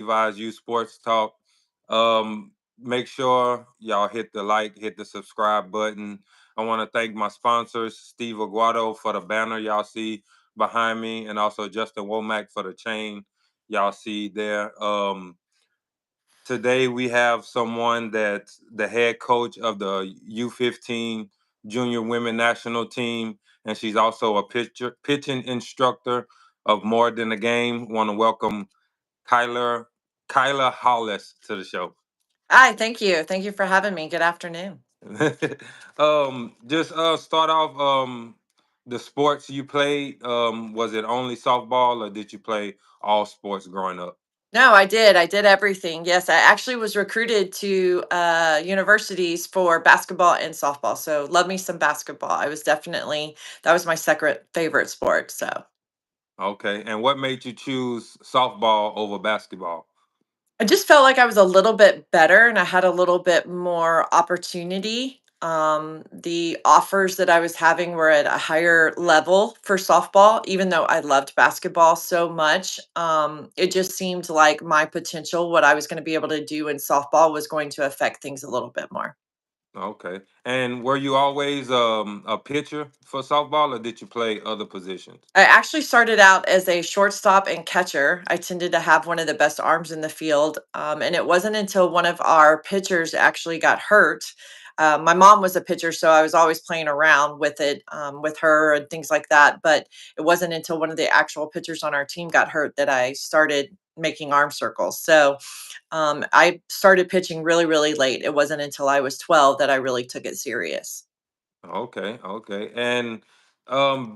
Levi's U Sports Talk. Make sure y'all hit the like, hit the subscribe button. I want to thank my sponsors, Steve Aguado for the banner y'all see behind me, and also Justin Womack for the chain y'all see there. Today we have someone that's the head coach of the U15 Junior Women National Team, and she's also a pitching instructor of More Than a Game. Want to welcome Kyla Holas to the show. Hi, thank you. Thank you for having me. Good afternoon. Just start off the sports you played. Was it only softball, or did you play all sports growing up? No, I did. I did everything. Yes, I actually was recruited to universities for basketball and softball. So love me some basketball. I was definitely that was my second favorite sport. So Okay, and what made you choose softball over basketball? I just felt like I was a little bit better and I had a little bit more opportunity. The offers that I was having were at a higher level for softball, even though I loved basketball so much. It just seemed like my potential, what I was going to be able to do in softball, was going to affect things a little bit more. Okay, and were you always a pitcher for softball, or did you play other positions? I actually started out as a shortstop and catcher. I tended to have one of the best arms in the field. And it wasn't until one of our pitchers actually got hurt. My mom was a pitcher, so I was always playing around with it, with her and things like that. But it wasn't until one of the actual pitchers on our team got hurt that I started making arm circles. So I started pitching really, really late. It wasn't until I was 12 that I really took it serious. Okay, okay. And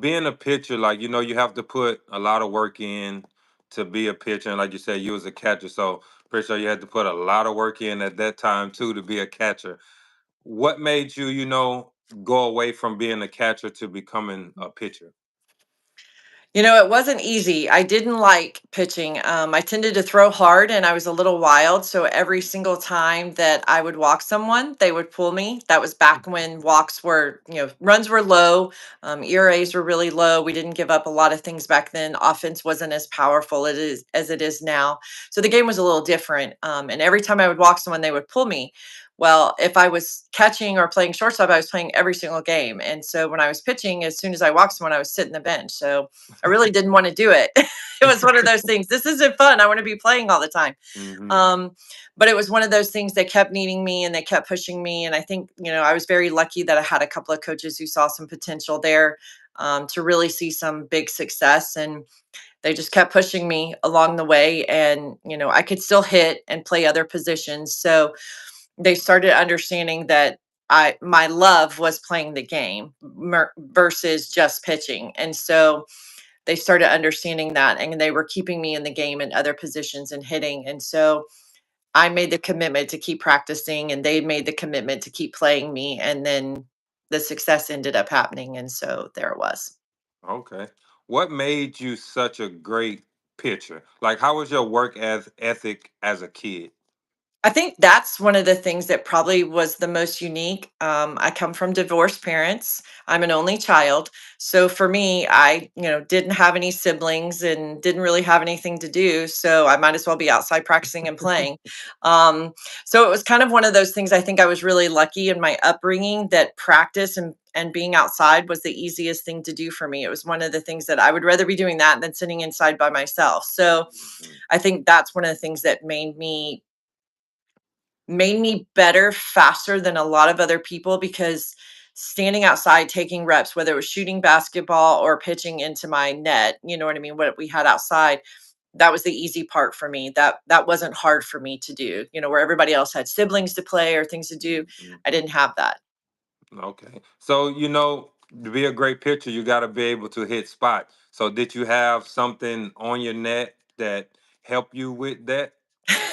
being a pitcher, like you have to put a lot of work in to be a pitcher. And like you said, you was a catcher, so pretty sure you had to put a lot of work in at that time too to be a catcher. What made you, go away from being a catcher to becoming a pitcher? It wasn't easy. I didn't like pitching. I tended to throw hard and I was a little wild. So every single time that I would walk someone, they would pull me. That was back when walks were, runs were low, ERAs were really low. We didn't give up a lot of things back then. Offense wasn't as powerful as it is now. So the game was a little different. And every time I would walk someone, they would pull me. Well, if I was catching or playing shortstop, I was playing every single game. And so when I was pitching, as soon as I walked someone, I was sitting the bench. So I really didn't want to do it. It was one of those things. This isn't fun. I want to be playing all the time. Hmm. Um, but it was one of those things. They kept needing me and they kept pushing me. And I think, I was very lucky that I had a couple of coaches who saw some potential there, to really see some big success. And they just kept pushing me along the way. And, I could still hit and play other positions. So they started understanding that my love was playing the game versus just pitching. And so they started understanding that and they were keeping me in the game in other positions and hitting. And so I made the commitment to keep practicing and they made the commitment to keep playing me. And then the success ended up happening. And so there it was. Okay. What made you such a great pitcher? Like, how was your work as ethic as a kid? I think that's one of the things that probably was the most unique. I come from divorced parents. I'm an only child. So for me, I, didn't have any siblings and didn't really have anything to do. So I might as well be outside practicing and playing. Um, so it was kind of one of those things. I think I was really lucky in my upbringing that practice and being outside was the easiest thing to do for me. It was one of the things that I would rather be doing that than sitting inside by myself. So Mhm. I think that's one of the things that made me better faster than a lot of other people because standing outside taking reps, whether it was shooting basketball or pitching into my net, you know what I mean, what we had outside, that was the easy part for me. That wasn't hard for me to do, where everybody else had siblings to play or things to do. Mhm. I didn't have that. Okay. So, to be a great pitcher, you got to be able to hit spot. So, did you have something on your net that helped you with that?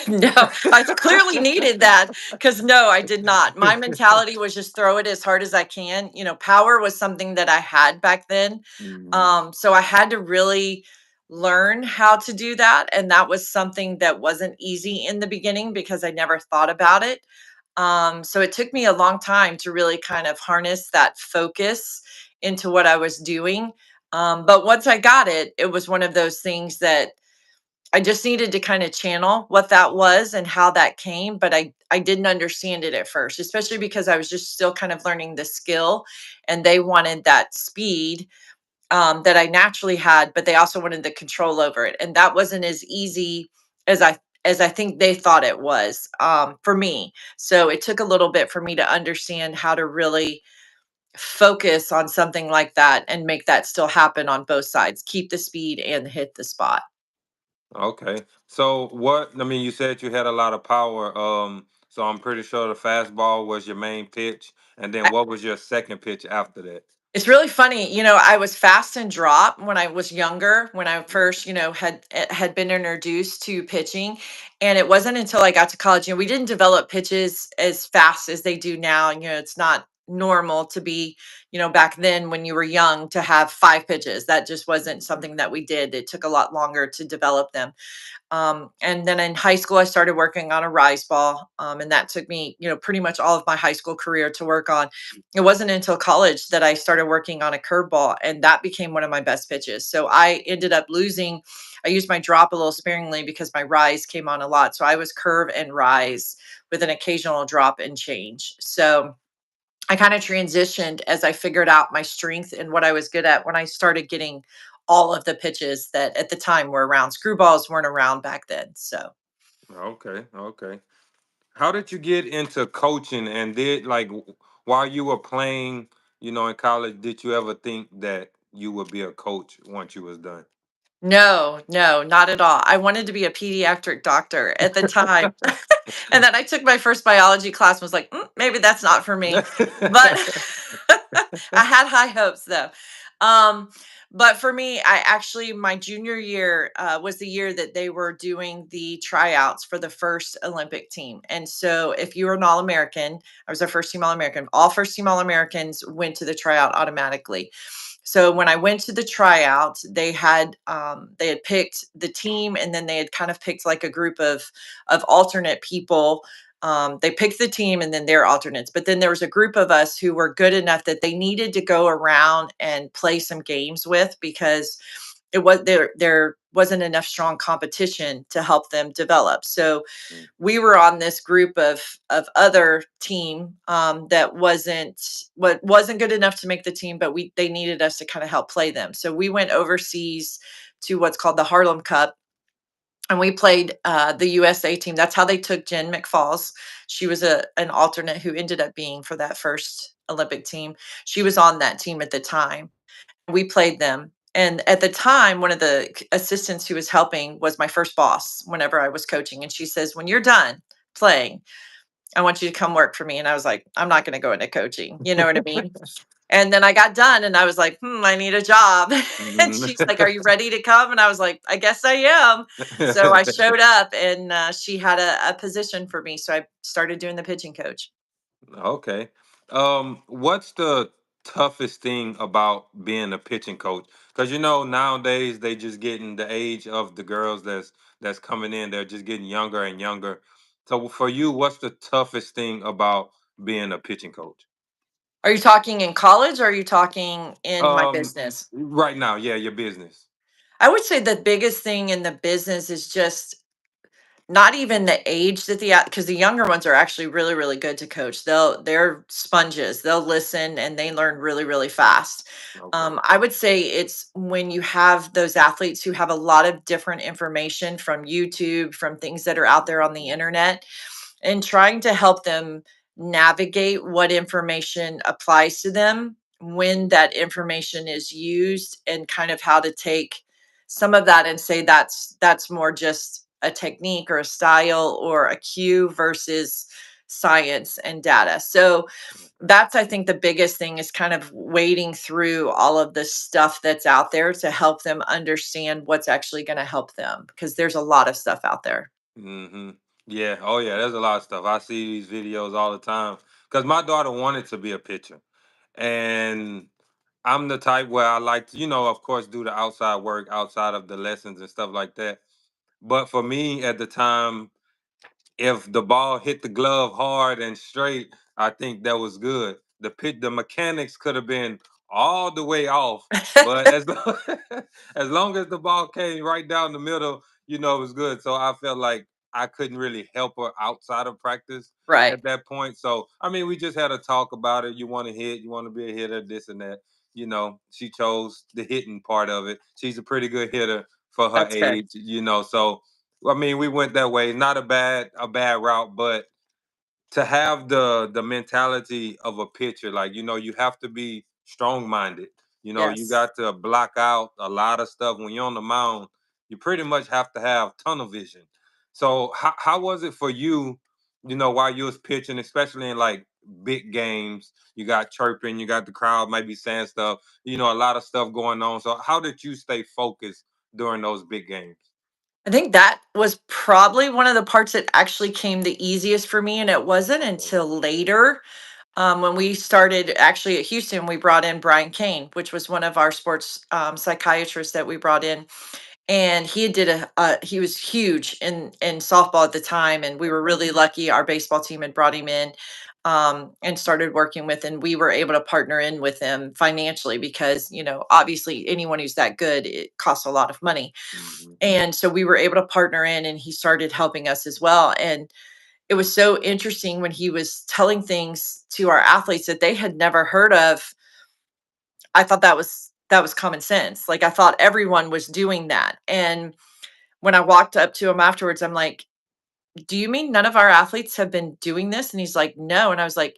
No, I clearly needed that because no, I did not. My mentality was just throw it as hard as I can. Power was something that I had back then. Mhm. So I had to really learn how to do that. And that was something that wasn't easy in the beginning because I never thought about it. So it took me a long time to really kind of harness that focus into what I was doing. But once I got it, it was one of those things that I just needed to kind of channel what that was and how that came, but I didn't understand it at first, especially because I was just still kind of learning the skill, and they wanted that speed that I naturally had, but they also wanted the control over it, and that wasn't as easy as I think they thought it was for me. So it took a little bit for me to understand how to really focus on something like that and make that still happen on both sides, keep the speed and hit the spot. Okay. So what, I mean, you said you had a lot of power. So I'm pretty sure the fastball was your main pitch. And then what was your second pitch after that? It's really funny, I was fast and drop when I was younger, when I first, had been introduced to pitching, and it wasn't until I got to college, we didn't develop pitches as fast as they do now. It's not normal to be, back then when you were young to have 5 pitches. That just wasn't something that we did. It took a lot longer to develop them. And then in high school, I started working on a rise ball. And that took me, pretty much all of my high school career to work on. It wasn't until college that I started working on a curveball, and that became one of my best pitches. So I ended up losing. I used my drop a little sparingly because my rise came on a lot. So I was curve and rise with an occasional drop and change. So I kind of transitioned as I figured out my strength and what I was good at when I started getting all of the pitches that at the time were around. Screwballs weren't around back then. So Okay. Okay. How did you get into coaching, and did like while you were playing, in college, did you ever think that you would be a coach once you was done? no, no, not at all. I wanted to be a pediatric doctor at the time. And then I took my first biology class and was like, maybe that's not for me. But I had high hopes though. Um, but for me, I actually, my junior year was the year that they were doing the tryouts for the first Olympic team. And so if you were an All American, I was a first team All American, all first team All Americans went to the tryout automatically. So when I went to the tryout, they had picked the team, and then they had kind of picked like a group of alternate people. They picked the team and then their alternates, but then there was a group of us who were good enough that they needed to go around and play some games with, because there wasn't enough strong competition to help them develop. So Mm, we were on this group of other team that wasn't good enough to make the team, but we they needed us to kind of help play them. So we went overseas to what's called the Harlem Cup, and we played the USA team. That's how they took Jen McFalls. She was an alternate who ended up being for that first Olympic team. She was on that team at the time. We played them. And at the time, one of the assistants who was helping was my first boss whenever I was coaching. And she says, "When you're done playing, I want you to come work for me." And I was like, "I'm not going to go into coaching." You know what I mean? And then I got done and I was like, I need a job. And mm. she's like, "Are you ready to come?" And I was like, "I guess I am." So I showed up, and she had a position for me. So I started doing the pitching coach. Okay. What's the toughest thing about being a pitching coach? Because nowadays they just getting the age of the girls that's coming in. They're just getting younger and younger. So for you, what's the toughest thing about being a pitching coach? Are you talking in college, or are you talking in my Um, business? right now, yeah, your business. I would say the biggest thing in the business is just not even the age that because the younger ones are actually really, really good to coach. They're sponges. They'll listen and they learn really, really fast. Okay. I would say it's when you have those athletes who have a lot of different information from YouTube, from things that are out there on the internet, and trying to help them navigate what information applies to them when that information is used, and kind of how to take some of that and say that's more just a technique or a style or a cue versus science and data. So Okay. that's, I think, the biggest thing is kind of wading through all of the stuff that's out there to help them understand what's actually going to help them, because there's a lot of stuff out there. Hmm. Yeah. Oh, yeah. There's a lot of stuff. I see these videos all the time because my daughter wanted to be a pitcher, and I'm the type where I like to, of course, do the outside work outside of the lessons and stuff like that. But for me at the time, if the ball hit the glove hard and straight, I think that was good. The mechanics could have been all the way off, but as long, as long as the ball came right down the middle, it was good. So I felt like I couldn't really help her outside of practice Right. at that point. So I mean, we just had a talk about it. You want to hit, you want to be a hitter, this and that. She chose the hitting part of it. She's a pretty good hitter for her That's good. age. So I mean, we went that way. Not a bad route, but to have the mentality of a pitcher, like you have to be strong minded. You Yes. got to block out a lot of stuff when you're on the mound. You pretty much have to have tunnel vision. So how was it for you, while you was pitching, especially in like big games? You got chirping, you got the crowd maybe saying stuff, a lot of stuff going on. So how did you stay focused during those big games? I think that was probably one of the parts that actually came the easiest for me, and it wasn't Okay. until later, when we started actually at Houston, we brought in Brian Kane, which was one of our sports psychiatrists that we brought in, and he was huge in softball at the time, and we were Okay. really lucky. Our baseball team had brought him in, and started working with, and we were able to partner in with him financially because obviously anyone who's that good, it costs a lot of money, Mhm. and so we were able to partner in, and he started helping us as well. And it was so interesting when he was telling things to our athletes that they had never heard of. I thought that was common sense. Like, I thought everyone was doing that. And when I walked up to him afterwards, I'm like, "Do you mean none of our athletes have been doing this?" And he's like, "No." And I was like,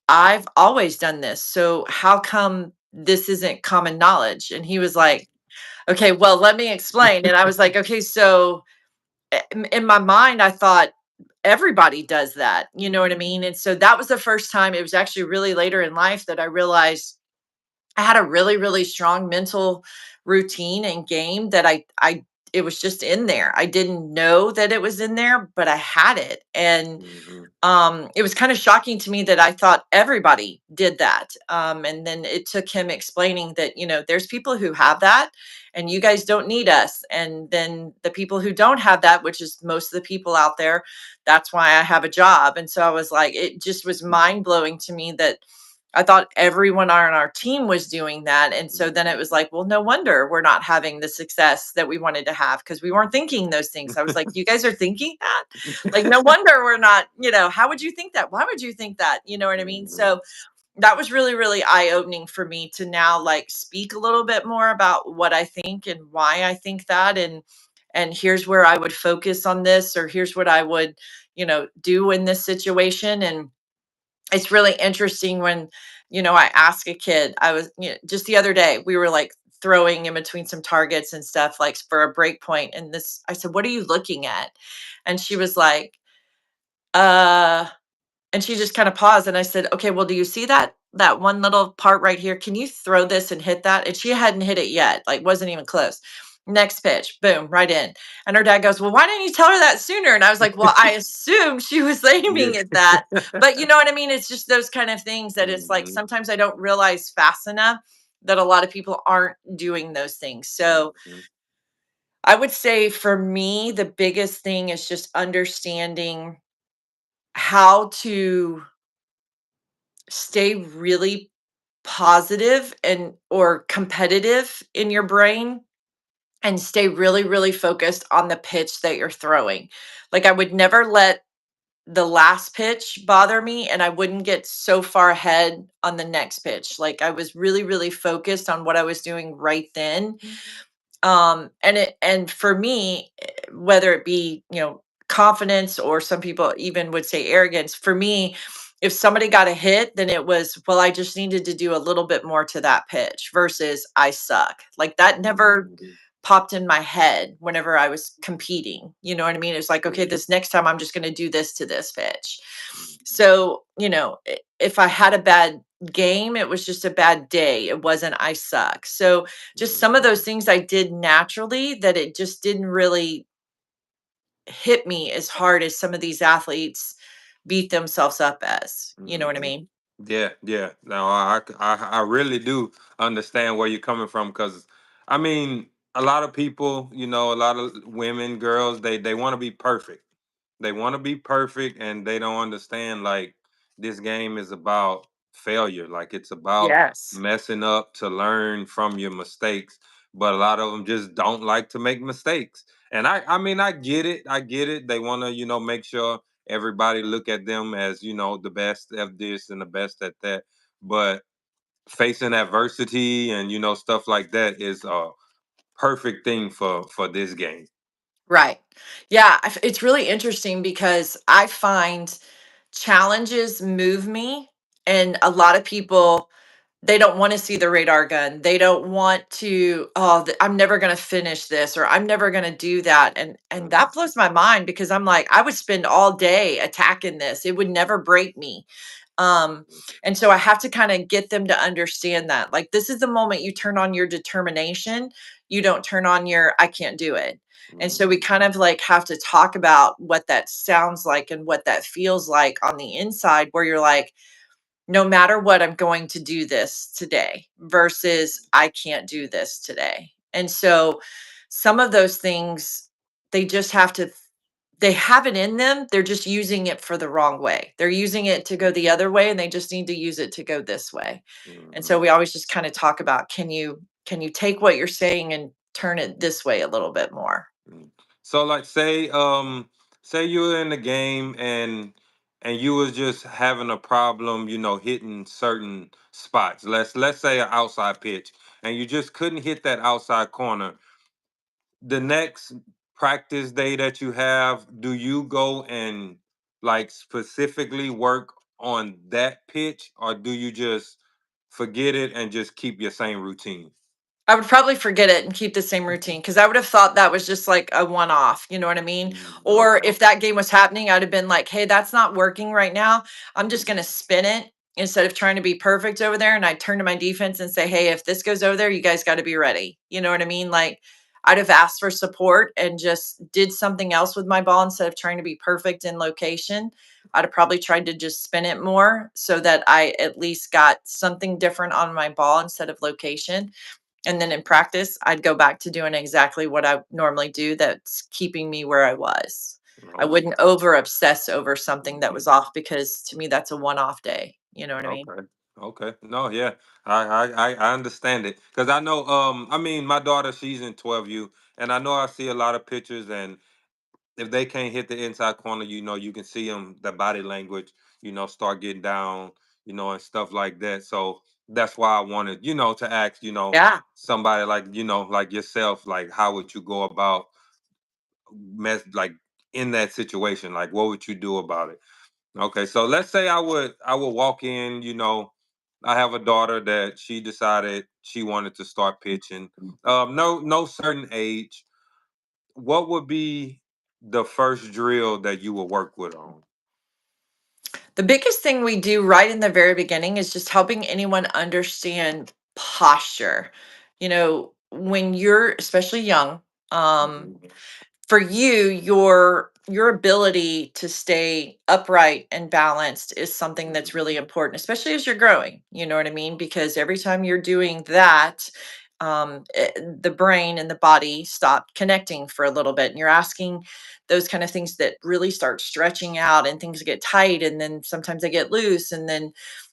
"I've always done this. So how come this isn't common knowledge?" And he was like, "Okay, well, let me explain." And I was like, "Okay, so in my mind, I thought everybody does that." You know what I mean? And so that was the first time. It was actually really later in life that I realized I had a really, really strong mental routine and game that I it was just in there. I didn't know that it was in there, but I had it. And Mhm. it was kind of shocking to me that I thought everybody did that. And then it took him explaining that, there's people who have that and you guys don't need us. And then the people who don't have that, which is most of the people out there, that's why I have a job. And so I was like, it just was mind blowing to me that I thought everyone on our team was doing that. And so then it Mhm. was like, well, no wonder we're not having the success that we wanted to have because we weren't thinking those things. I was like, you guys are thinking that? Like, no wonder we're not, how would you think that? Why would you think that? You know what I mean? Mhm. So that was really, really eye opening for me to now like speak a little bit more about what I think and why I think that. And here's where I would focus on this, or here's what I would, do in this situation. And it's really interesting when, I ask a kid, I was, just the other day, we were like throwing in between some targets and stuff, like for a break point. And I said, "What are you looking at?" And she was like, uh, and she just kind of paused. And I said, "Okay, well, do you see that one little part right here? Can you throw this and hit that?" And she hadn't hit it yet, like wasn't even close. Next pitch, boom, right in. And her dad goes, "Well, why didn't you tell her that sooner?" And I was like, "Well, I assumed she was Yeah. aiming at that." But you know what I mean? It's just those kind of things that it's like Mhm. sometimes I don't realize fast enough that a lot of people aren't doing those things. So Mhm. I would say for me, the biggest thing is just understanding how to stay really positive and or competitive in your brain and stay really, really focused on the pitch that you're throwing. Like, I would never let the last pitch bother me, and I wouldn't get so far ahead on the next pitch. Like, I was really, really focused on what I was doing right then. And for me, whether it be, confidence, or some people even would say arrogance, for me, if somebody got a hit, then it was, well, I just needed to do a little bit more to that pitch versus I suck. Like, that never Mhm. popped in my head whenever I was competing. You know what I mean? It's like, okay, Yeah. this next time I'm just going to do this to this pitch. Mhm. So, if I had a bad game, it was just a bad day. It wasn't I suck. So, just some of those Mhm. things I did naturally that it just didn't really hit me as hard as some of these athletes beat themselves up as. You know what I Mhm. mean? Yeah, yeah. No, I really do understand where you're coming from because, I mean, a lot of people, a lot of women, girls, they want to be perfect. They want to be perfect, and they don't understand like this game is about failure. Like it's about Yes. messing up to learn from your mistakes. but a lot of them just don't like to make mistakes. And I mean, I get it. I get it. They want to, make sure everybody look at them as, the best at this and the best at that. But facing adversity and, stuff like that is a perfect thing for this game. Right. Yeah, it's really interesting because I find challenges move me, and a lot of people, they don't want to see the radar gun. They don't want to, oh, I'm never going to finish this, or I'm never going to do that. And Mhm, that blows my mind because I'm like, I would spend all day attacking this. It would never break me. And so I have to kind of get them to understand that, like, this is the moment you turn on your determination. You don't turn on your I can't do it. And so we mhm, kind of like have to talk about what that sounds like and what that feels like on the inside, where you're like, no matter what, I'm going to do this today versus I can't do this today. And so some of those things, they just have to, they have it in them. They're just using it for the wrong way. They're using it to go the other way, and they just need to use it to go this way. And so mhm, we always just kind of talk about, can you take what you're saying and turn it this way a little bit more? mhm. So like say you were in the game and you was just having a problem, hitting certain spots. Let's say an outside pitch and you just couldn't hit that outside corner. The next practice day that you have, do you go and like specifically work on that pitch or do you just forget it and just keep your same routine? I would probably forget it and keep the same routine because I would have thought that was just like a one off, you know what I mean? Or Okay. if that game was happening, I'd have been like, hey, that's not working right now. I'm just going to Mhm, spin it instead of trying to be perfect over there. And I'd turn to my defense and say, hey, if this goes over there, you guys got to be ready. You know what I mean? Like, I'd have asked for support and just did something else with my ball instead of trying to be perfect in location. I'd have probably tried to just spin it more so that I at least got something different on my ball instead of location. And then in practice, I'd go back to doing exactly what I normally do that's keeping me where I was. I okay. wouldn't over obsess over something that was off because to me that's a one-off day. You know what I mean? Okay. Okay. No, yeah. I understand it. Cause I know I mean my daughter, she's in 12U and I know I see a lot of pictures and if they can't hit the inside corner, you can see them, the body language, start getting down, and stuff like that. So that's why I wanted, to ask, Yeah. somebody like, like yourself, like how would you go about like in that situation? Like what would you do about it? Okay, so let's say I would walk in, I have a daughter that she decided she wanted to start pitching. No certain age. What would be the first drill that you would work with on? The biggest thing we do right in the very beginning is just helping anyone understand posture. You know, when you're especially young, um, Mhm, for you, your ability to stay upright and balanced is something that's mhm, really important, especially as you're growing. You know what I mean? Because every time you're doing that, the brain and the body stop connecting for a little bit, and you're asking those kind of things that really start stretching out, and things get tight, and then sometimes they get loose, and then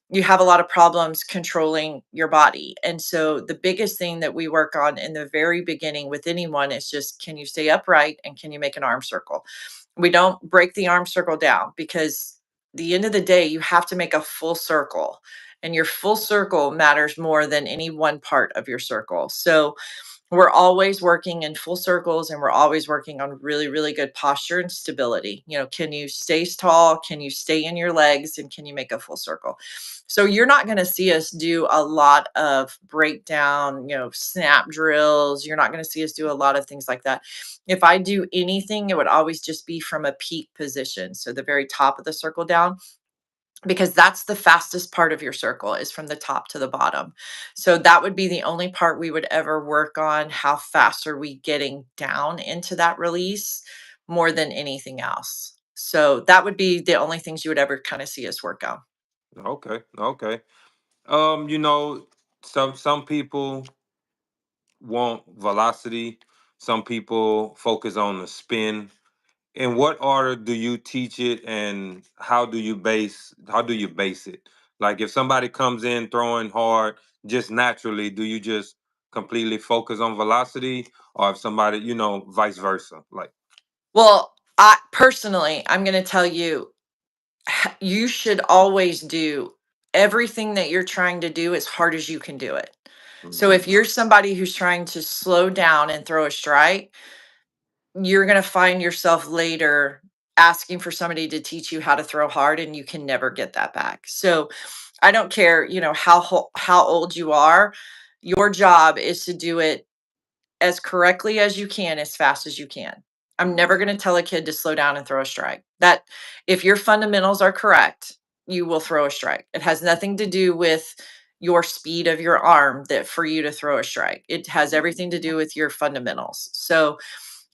you have a lot of problems controlling your body. And so the biggest thing that we work on in the very beginning with anyone is just, can you stay upright and can you make an arm circle? We don't break the arm circle down because the end of the day you have to make a full circle, and your full circle matters more than any one part of your circle. So we're always working in full circles, and we're always working on really, really good posture and stability. You know, can you stay tall? Can you stay in your legs? And can you make a full circle? So you're not going to see us do a lot of breakdown, snap drills. You're not going to see us do a lot of things like that. If I do anything, it would always just be from a peak position. So the very top of the circle down, because that's the fastest part of your circle is from the top to the bottom. So that would be the only part we would ever work on. How fast are we getting down into that release more than anything else? So that would be the only things you would ever kind of see us work on. okay, okay. Some people want velocity. Some people focus on the spin. In what order do you teach it, and how do you base it? Like if somebody comes in throwing hard, just naturally, do you just completely focus on velocity, or if somebody, vice versa? Like, Well, I personally, I'm going to tell you, you should always do everything that you're trying to do as hard as you can do it. So hmm if you're somebody who's trying to slow down and throw a strike, you're going to find yourself later asking for somebody to teach you how to throw hard, and you can never get that back. So I don't care, how old you are. Your job is to do it as correctly as you can, as fast as you can. I'm never going to tell a kid to slow down and throw a strike. That if your fundamentals are correct, you will throw a strike. It has nothing to do with your speed of your arm that for you to throw a strike. It has everything to do with your fundamentals. So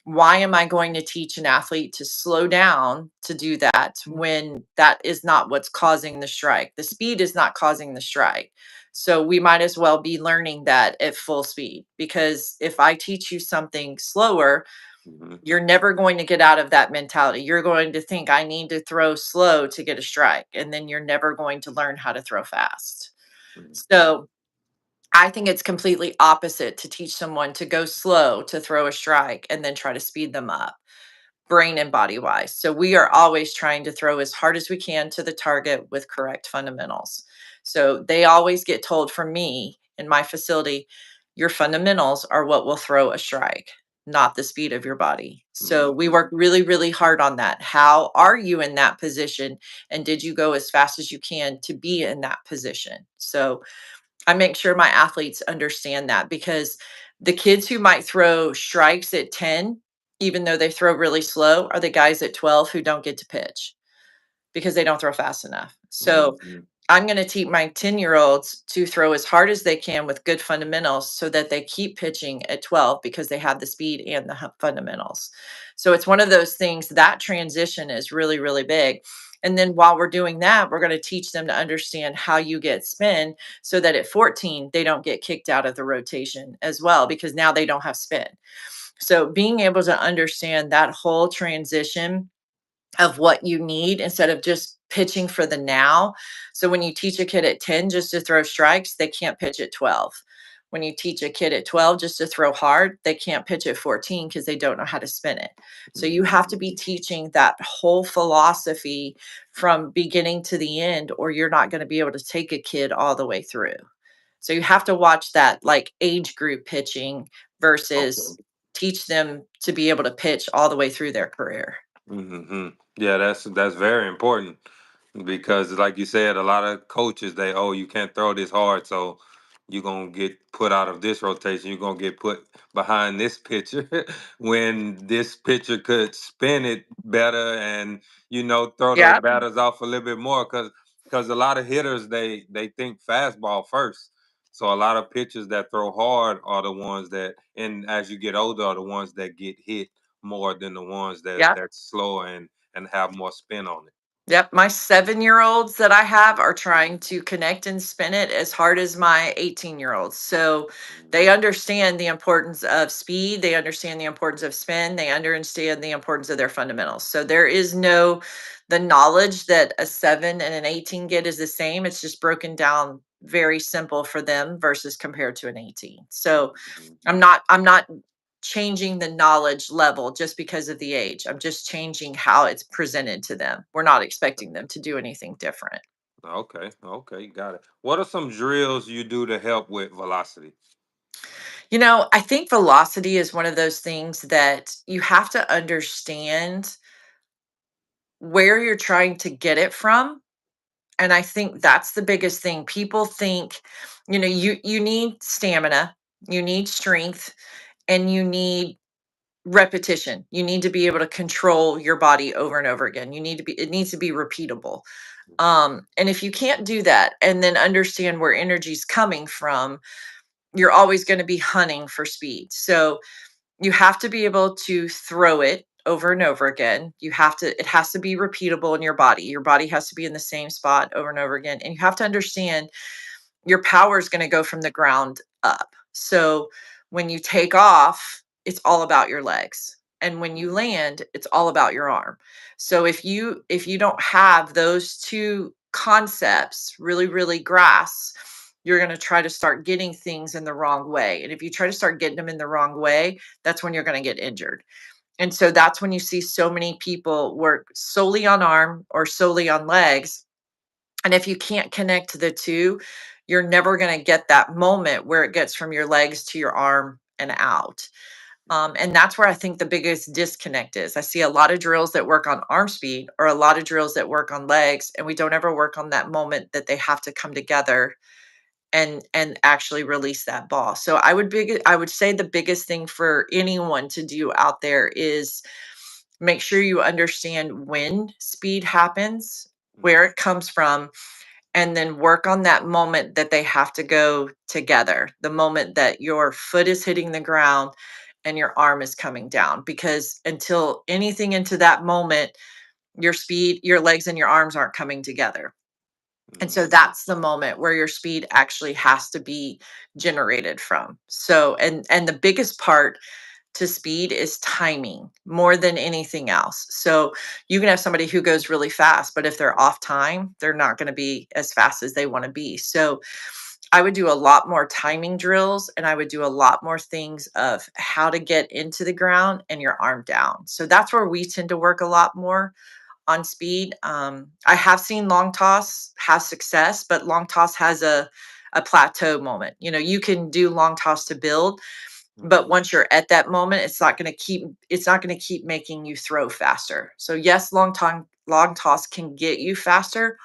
why am I going to teach an athlete to slow down to do that when that is not what's causing the strike? The speed is not causing the strike. So we might as well be learning that at full speed, because if I teach you something slower, hmm you're never going to get out of that mentality. You're going to think I need to throw slow to get a strike, and then you're never going to learn how to throw fast. So I think it's completely opposite to teach someone to go slow to throw a strike and then try to speed them up, brain and body wise. So we are always trying to throw as hard as we can to the target with correct fundamentals. So they always get told from me in my facility, your fundamentals are what will throw a strike, not the speed of your body. So we hmm work really, really hard on that. How are you in that position? And did you go as fast as you can to be in that position? So I make sure my athletes understand that, because the kids who might throw strikes at 10, even though they throw really slow, are the guys at 12 who don't get to pitch because they don't throw fast enough. So hmm I'm going to teach my 10-year-olds to throw as hard as they can with good fundamentals so that they keep pitching at 12 because they have the speed and the fundamentals. So it's one of those things, that transition is really, really big. And then while we're doing that, we're going to teach them to understand how you get spin so that at 14, they don't get kicked out of the rotation as well, because now they don't have spin. So being able to understand that whole transition of what you need instead of just pitching for the now. So when you teach a kid at 10 just to throw strikes, they can't pitch at 12. When you teach a kid at 12 just to throw hard, they can't pitch at 14 because they don't know how to spin it. So you have to be teaching that whole philosophy from beginning to the end, or you're not going to be able to take a kid all the way through. So you have to watch that, like, age group pitching versus Okay. teach them to be able to pitch all the way through their career. hmm Yeah, that's very important because, like you said, a lot of coaches, you can't throw this hard, so you're gonna get put out of this rotation. You're gonna get put behind this pitcher when this pitcher could spin it better and throw those Yeah. batters off a little bit more because a lot of hitters they think fastball first. So a lot of pitchers that throw hard are the ones that, and as you get older, are the ones that get hit more than the ones Yeah. that's slower and have more spin on it. Yep, my 7-year-olds that I have are trying to connect and spin it as hard as my 18-year-olds. So they Mhm, understand the importance of speed, they understand the importance of spin, they understand the importance of their fundamentals. So there is no, the knowledge that a 7 and an 18 get is the same. It's just broken down very simple for them versus compared to an 18. So mhm. I'm not changing the knowledge level just because of the age. I'm just changing how it's presented to them. We're not expecting them to do anything different. Okay, okay, got it. What are some drills you do to help with velocity? I think velocity is one of those things that you have to understand where you're trying to get it from. And I think that's the biggest thing. People think, you need stamina, you need strength, and you need repetition. You need to be able to control your body over and over again. It needs to be repeatable. And if you can't do that and then understand where energy's coming from, you're always going to be hunting for speed. So you have to be able to throw it over and over again. It has to be repeatable in your body. Your body has to be in the same spot over and over again. And you have to understand your power is going to go from the ground up. So when you take off, it's all about your legs. And when you land, it's all about your arm. So if you don't have those two concepts really, really grasped, you're going to try to start getting things in the wrong way. And if you try to start getting them in the wrong way, that's when you're going to get injured. And so that's when you see so many people work solely on arm or solely on legs. And if you can't connect the two, you're never going to get that moment where it gets from your legs to your arm and out. And that's where I think the biggest disconnect is. I see a lot of drills that work on arm speed or a lot of drills that work on legs, and we don't ever work on that moment that they have to come together and actually release that ball. So I would say the biggest thing for anyone to do out there is make sure you understand when speed happens, where Mhm. it comes from, and then work on that moment that they have to go together. The moment that your foot is hitting the ground and your arm is coming down, because until anything into that moment, your speed, your legs and your arms aren't coming together. And so Mhm. that's the moment where your speed actually has to be generated from. So and the biggest part to speed is timing more than anything else. So you can have somebody who goes really fast, but if they're off time, they're not going to be as fast as they want to be. So I would do a lot more timing drills and I would do a lot more things of how to get into the ground and your arm down. So that's where we tend to work a lot more on speed. I have seen long toss have success, but long toss has a plateau moment. You know, you can do long toss to build, but Mhm. once you're at that moment, it's not going to keep making you throw faster. So yes, long toss can get you faster,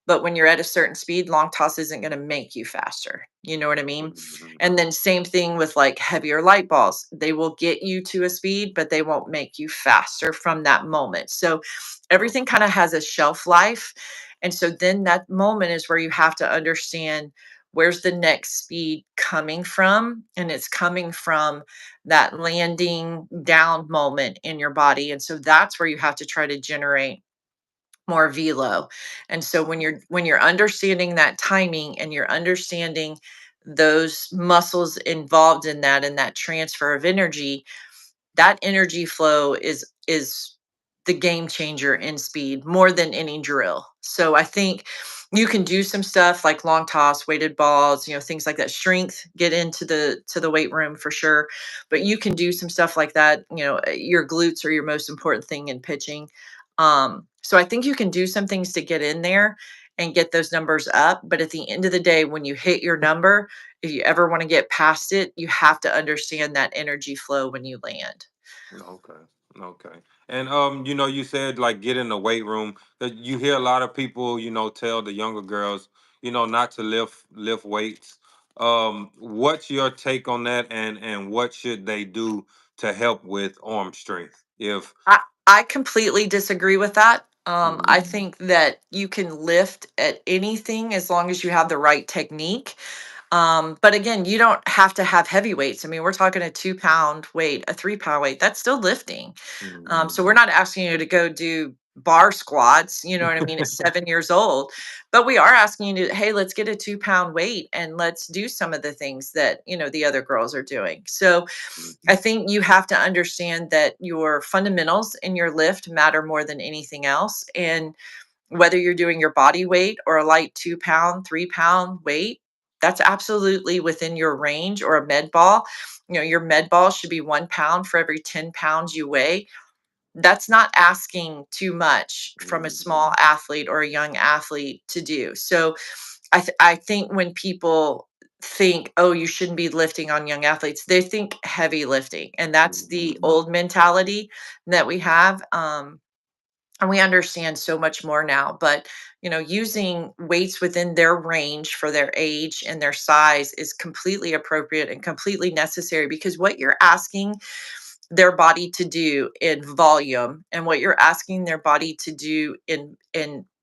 but when you're at a certain speed, long toss isn't going to make you faster. You know what I mean? Mhm. And then same thing with like heavier light balls. They will get you to a speed, but they won't make you faster from that moment. So everything Okay. kind of has a shelf life. And so then that moment is where you have to understand where's the next speed coming from. And it's coming from that landing down moment in your body. And so that's where you have to try to generate more velo. And so when you're understanding that timing and you're understanding those muscles involved in that and that transfer of energy, that energy flow is the game changer in speed more than any drill. So I think you can do some stuff like long toss, weighted balls, you know, things like that. Strength, get into the weight room for sure. But you can do some stuff like that. You know, your glutes are your most important thing in pitching. So I think you can do some things to get in there and get those numbers up. But at the end of the day, when you hit your number, if you ever want to get past it, you have to understand that energy flow when you land. Okay. Okay. And you said like get in the weight room. That you hear a lot of people, tell the younger girls, not to lift weights. What's your take on that, and what should they do to help with arm strength? If I completely disagree with that. I Mhm. think that you can lift at anything as long as you have the right technique. But again, you don't have to have heavy weights. I mean, we're talking a 2 pound weight, a 3 pound weight, that's still lifting. So Mhm. we're not asking you to go do bar squats, you know what I mean, at 7 years old. But we are asking you to, hey, let's get a 2 pound weight and let's do some of the things that, you know, the other girls are doing. So I think you have to understand that your fundamentals in your lift matter more than anything else. And whether you're doing your body weight or a light 2 pound, 3 pound weight, that's absolutely within your range, or a med ball. You know, your med ball should be 1 pound for every 10 pounds you weigh. That's not asking too much from a small Mhm. athlete or a young athlete to do. So I think when people think, oh, you shouldn't be lifting on young athletes, they think heavy lifting. And that's the Mhm. old mentality that we have. And we understand so much more now, but you know, using weights within their range for their age and their size is completely appropriate and completely necessary, because what you're asking their body to do in volume and what you're asking their body to do in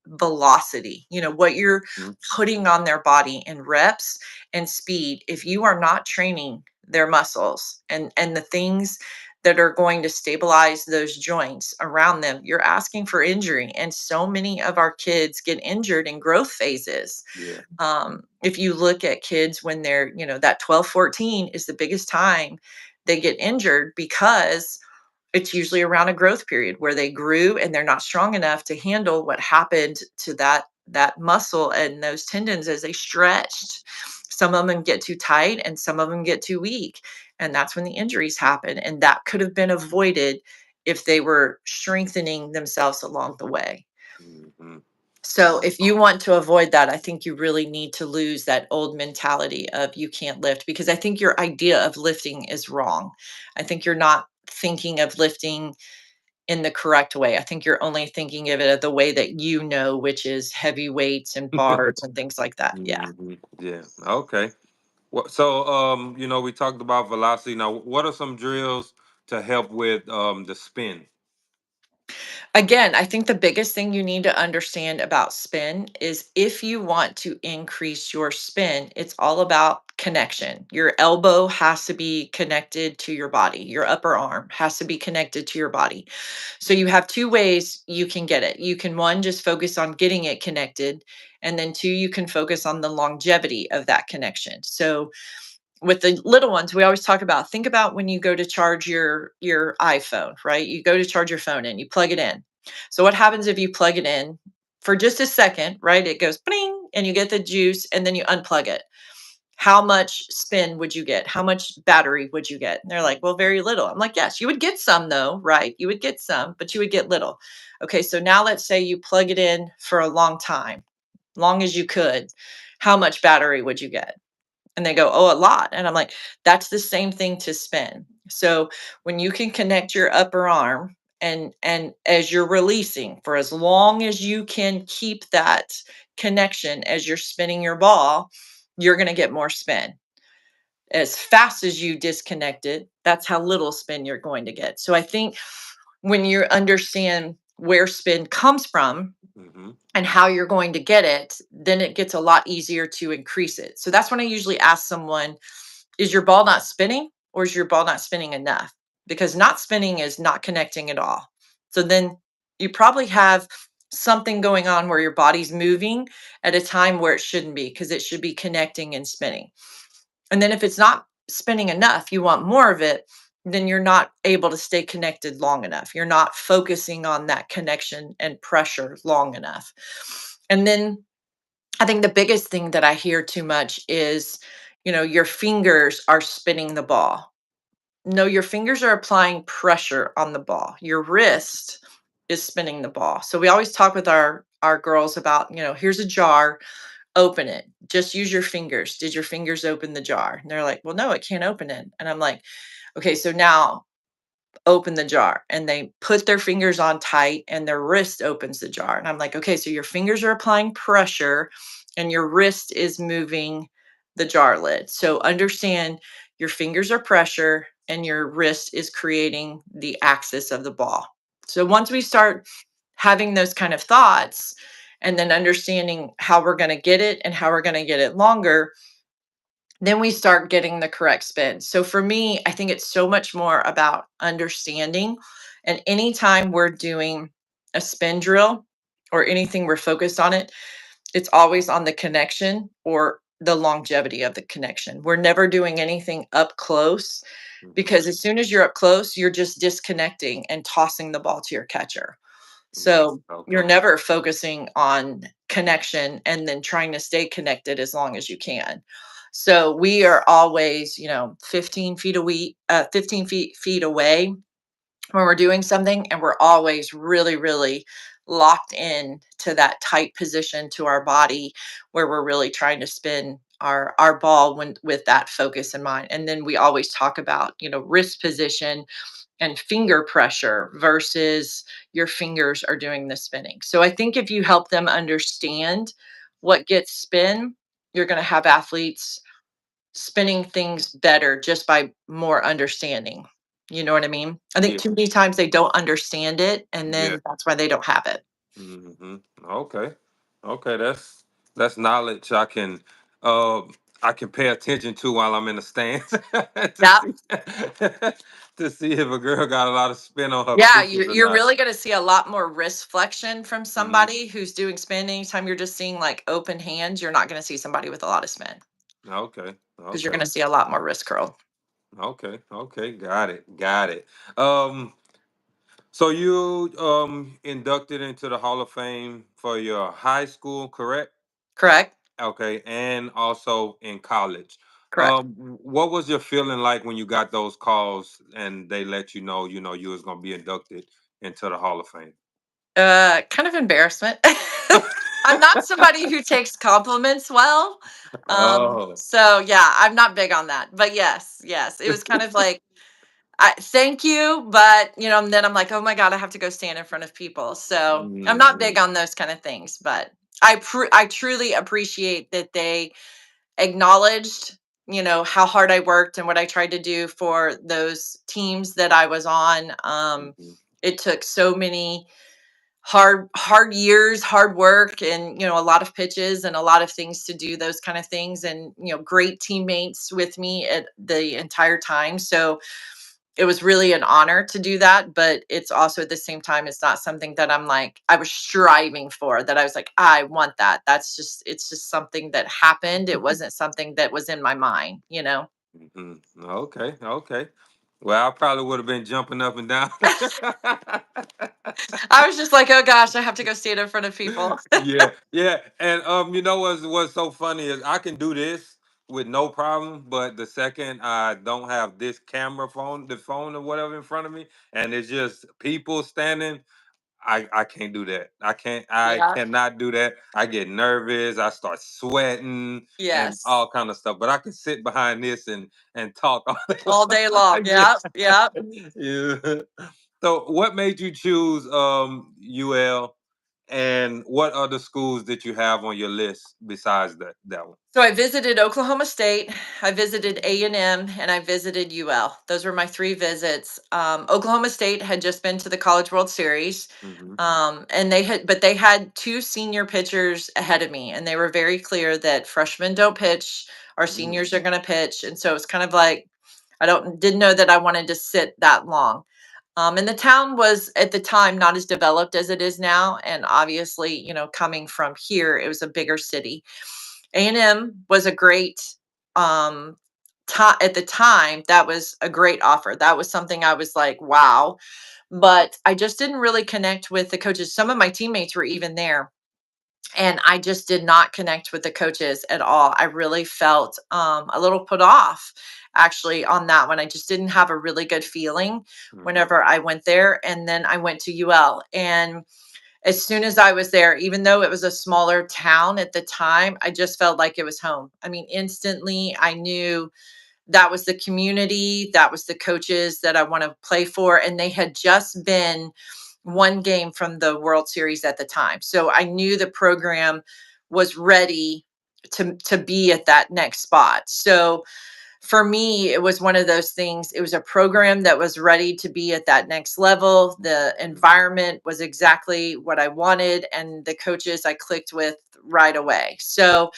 velocity, you know, what you're Mhm. putting on their body in reps and speed, if you are not training their muscles and the things that are going to stabilize those joints around them, you're asking for injury. And so many of our kids get injured in growth phases. Yeah. If you look at kids when they're, you know, that 12, 14 is the biggest time they get injured, because it's usually around a growth period where they grew and they're not strong enough to handle what happened to that muscle and those tendons as they stretched. Some of them get too tight and some of them get too weak. And that's when the injuries happen. And that could have been avoided if they were strengthening themselves along the way. Hmm. So if you want to avoid that, I think you really need to lose that old mentality of you can't lift, because I think your idea of lifting is wrong. I think you're not thinking of lifting in the correct way. I think you're only thinking of it the way that you know, which is heavy weights and bars and things like that. Yeah. Yeah. Okay. So, we talked about velocity. Now, what are some drills to help with the spin? Again, I think the biggest thing you need to understand about spin is if you want to increase your spin, it's all about connection. Your elbow has to be connected to your body, your upper arm has to be connected to your body. So you have two ways you can get it. You can, one, just focus on getting it connected. And then two, you can focus on the longevity of that connection. So with the little ones, we always talk about, think about when you go to charge your iPhone, right? You go to charge your phone and you plug it in. So what happens if you plug it in for just a second, right? It goes bling and you get the juice and then you unplug it. How much spin would you get? How much battery would you get? And they're like, well, very little. I'm like, yes, you would get some though, right? You would get some, but you would get little. Okay, so now let's say you plug it in for a long time, long as you could. How much battery would you get? And they go, "Oh, a lot." And I'm like, "That's the same thing to spin." So when you can connect your upper arm and as you're releasing for as long as you can keep that connection as you're spinning your ball, you're going to get more spin. As fast as you disconnect it, that's how little spin you're going to get. So I think when you understand where spin comes from Hmm. and how you're going to get it, then it gets a lot easier to increase it. So that's when I usually ask someone, is your ball not spinning or is your ball not spinning enough? Because not spinning is not connecting at all. So then you probably have something going on where your body's moving at a time where it shouldn't be, because it should be connecting and spinning. And then if it's not spinning enough, you want more of it, then you're not able to stay connected long enough. You're not focusing on that connection and pressure long enough. And then I think the biggest thing that I hear too much is, your fingers are spinning the ball. No, your fingers are applying pressure on the ball. Your wrist is spinning the ball. So we always talk with our girls about, here's a jar, open it. Just use your fingers. Did your fingers open the jar? And they're like, "Well, no, it can't open it." And I'm like, "Okay, so now open the jar." And they put their fingers on tight and their wrist opens the jar. And I'm like, okay, so your fingers are applying pressure and your wrist is moving the jar lid. So understand your fingers are pressure and your wrist is creating the axis of the ball. So once we start having those kind of thoughts and then understanding how we're going to get it and how we're going to get it longer, then we start getting the correct spin. So for me, I think it's so much more about understanding. And anytime we're doing a spin drill or anything we're focused on it, it's always on the connection or the longevity of the connection. We're never doing anything up close, Hmm. because as soon as you're up close, you're just disconnecting and tossing the ball to your catcher. So you're Okay. never focusing on connection and then trying to stay connected as long as you can. So we are always, 15 feet away, 15 feet away when we're doing something, and we're always really, really locked in to that tight position to our body where we're really trying to spin our ball when with that focus in mind. And then we always talk about, wrist position and finger pressure versus your fingers are doing the spinning. So I think if you help them understand what gets spin, you're going to have athletes spinning things better just by more understanding. You know what I mean? I think Yeah. too many times they don't understand it and Yeah. then that's why they don't have it. Hmm. Okay. Okay. That's knowledge uh I can pay attention to while I'm in the stands to Yeah. see to see if a girl got a lot of spin on her Yeah, fingers or you're not. really going to see a lot more wrist flexion from Hmm. somebody who's doing spin. Anytime you're just seeing like open hands, you're not going to see somebody with a lot of spin, Okay. because you're Okay. going to see a lot more wrist curl. Okay. Okay. Got it. Got it. Um. So you inducted into the Hall of Fame for your high school, correct? Correct? Okay, and also in college. Correct. What was your feeling like when you got those calls and they let you know, you was gonna be inducted into the Hall of Fame? Kind of embarrassment. I'm not somebody who takes compliments well. Oh. So yeah, I'm not big on that. But yes, yes, it was kind of like, thank you, but and then I'm like, oh my god, I have to go stand in front of people. So I'm not big Mhm, on those kind of things, but I truly appreciate that they acknowledged, how hard I worked and what I tried to do for those teams that I was on. mhm, It took so many hard years, hard work, and a lot of pitches and a lot of things to do those kind of things, and great teammates with me at the entire time. So it was really an honor to do that, but it's also at the same time, it's not something that I'm like I was striving for, that I was like, I want that. It's just something that happened. It wasn't something that was in my mind. mhm. Okay, okay. Well, I probably would have been jumping up and down. I was just like, oh gosh, I have to go stand in front of people. Yeah, yeah. And you know what's so funny is I can do this with no problem, but the second I don't have this camera phone, the phone or whatever in front of me, and it's just people standing, I can't do that. I Yeah. cannot do that. I get nervous. I start sweating and Yes. all kind of stuff. But I can sit behind this and talk all day All day long. long. Yeah. Yeah. Yeah. Yeah. So what made you choose UL, and what other schools did you have on your list besides that one? So I visited Oklahoma State, I visited Mhm. A&M, and I visited UL. Those were my 3 visits. Oklahoma State had just been to the College World Series, Mhm. and they had 2 senior pitchers ahead of me, and they were very clear that freshmen don't pitch, our Mm. seniors are going to pitch, and so it's kind of like I don't didn't know that I wanted to sit that long. And the town was at the time not as developed as it is now, and obviously, coming from here, it was a bigger city. A&M was a great at the time. That was a great offer. That was something I was like, wow. But I just didn't really connect with the coaches. Some of my teammates were even there, and I just did not connect with the coaches at all. I really felt a little put off actually on that one. I just didn't have a really good feeling Mhm. whenever I went there. And then I went to UL, and as soon as I was there, even though it was a smaller town at the time, I just felt like it was home. I mean, instantly I knew that was the community, that was the coaches that I want to play for. And they had just been one game from the World Series at the time. So I knew the program was ready to be at that next spot. So for me, it was one of those things. It was a program that was ready to be at that next level. The environment was exactly what I wanted, and the coaches I clicked with right away. So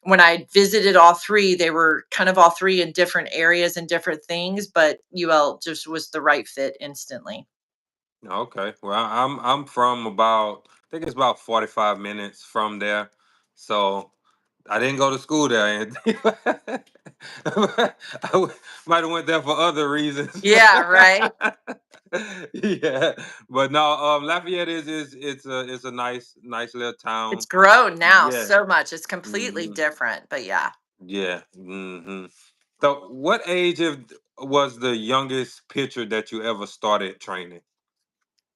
when I visited all 3, they were kind of all 3 in different areas and different things, but UL just was the right fit instantly. Okay. Well, I'm from about, I think it's about 45 minutes from there. So I didn't go to school there. And might have went there for other reasons. Yeah, right. Yeah. But no, Lafayette is it's a nice little It's town. grown now Yeah. so much. It's completely Hmm. different, but yeah. Yeah. So what was the youngest pitcher that you ever started training?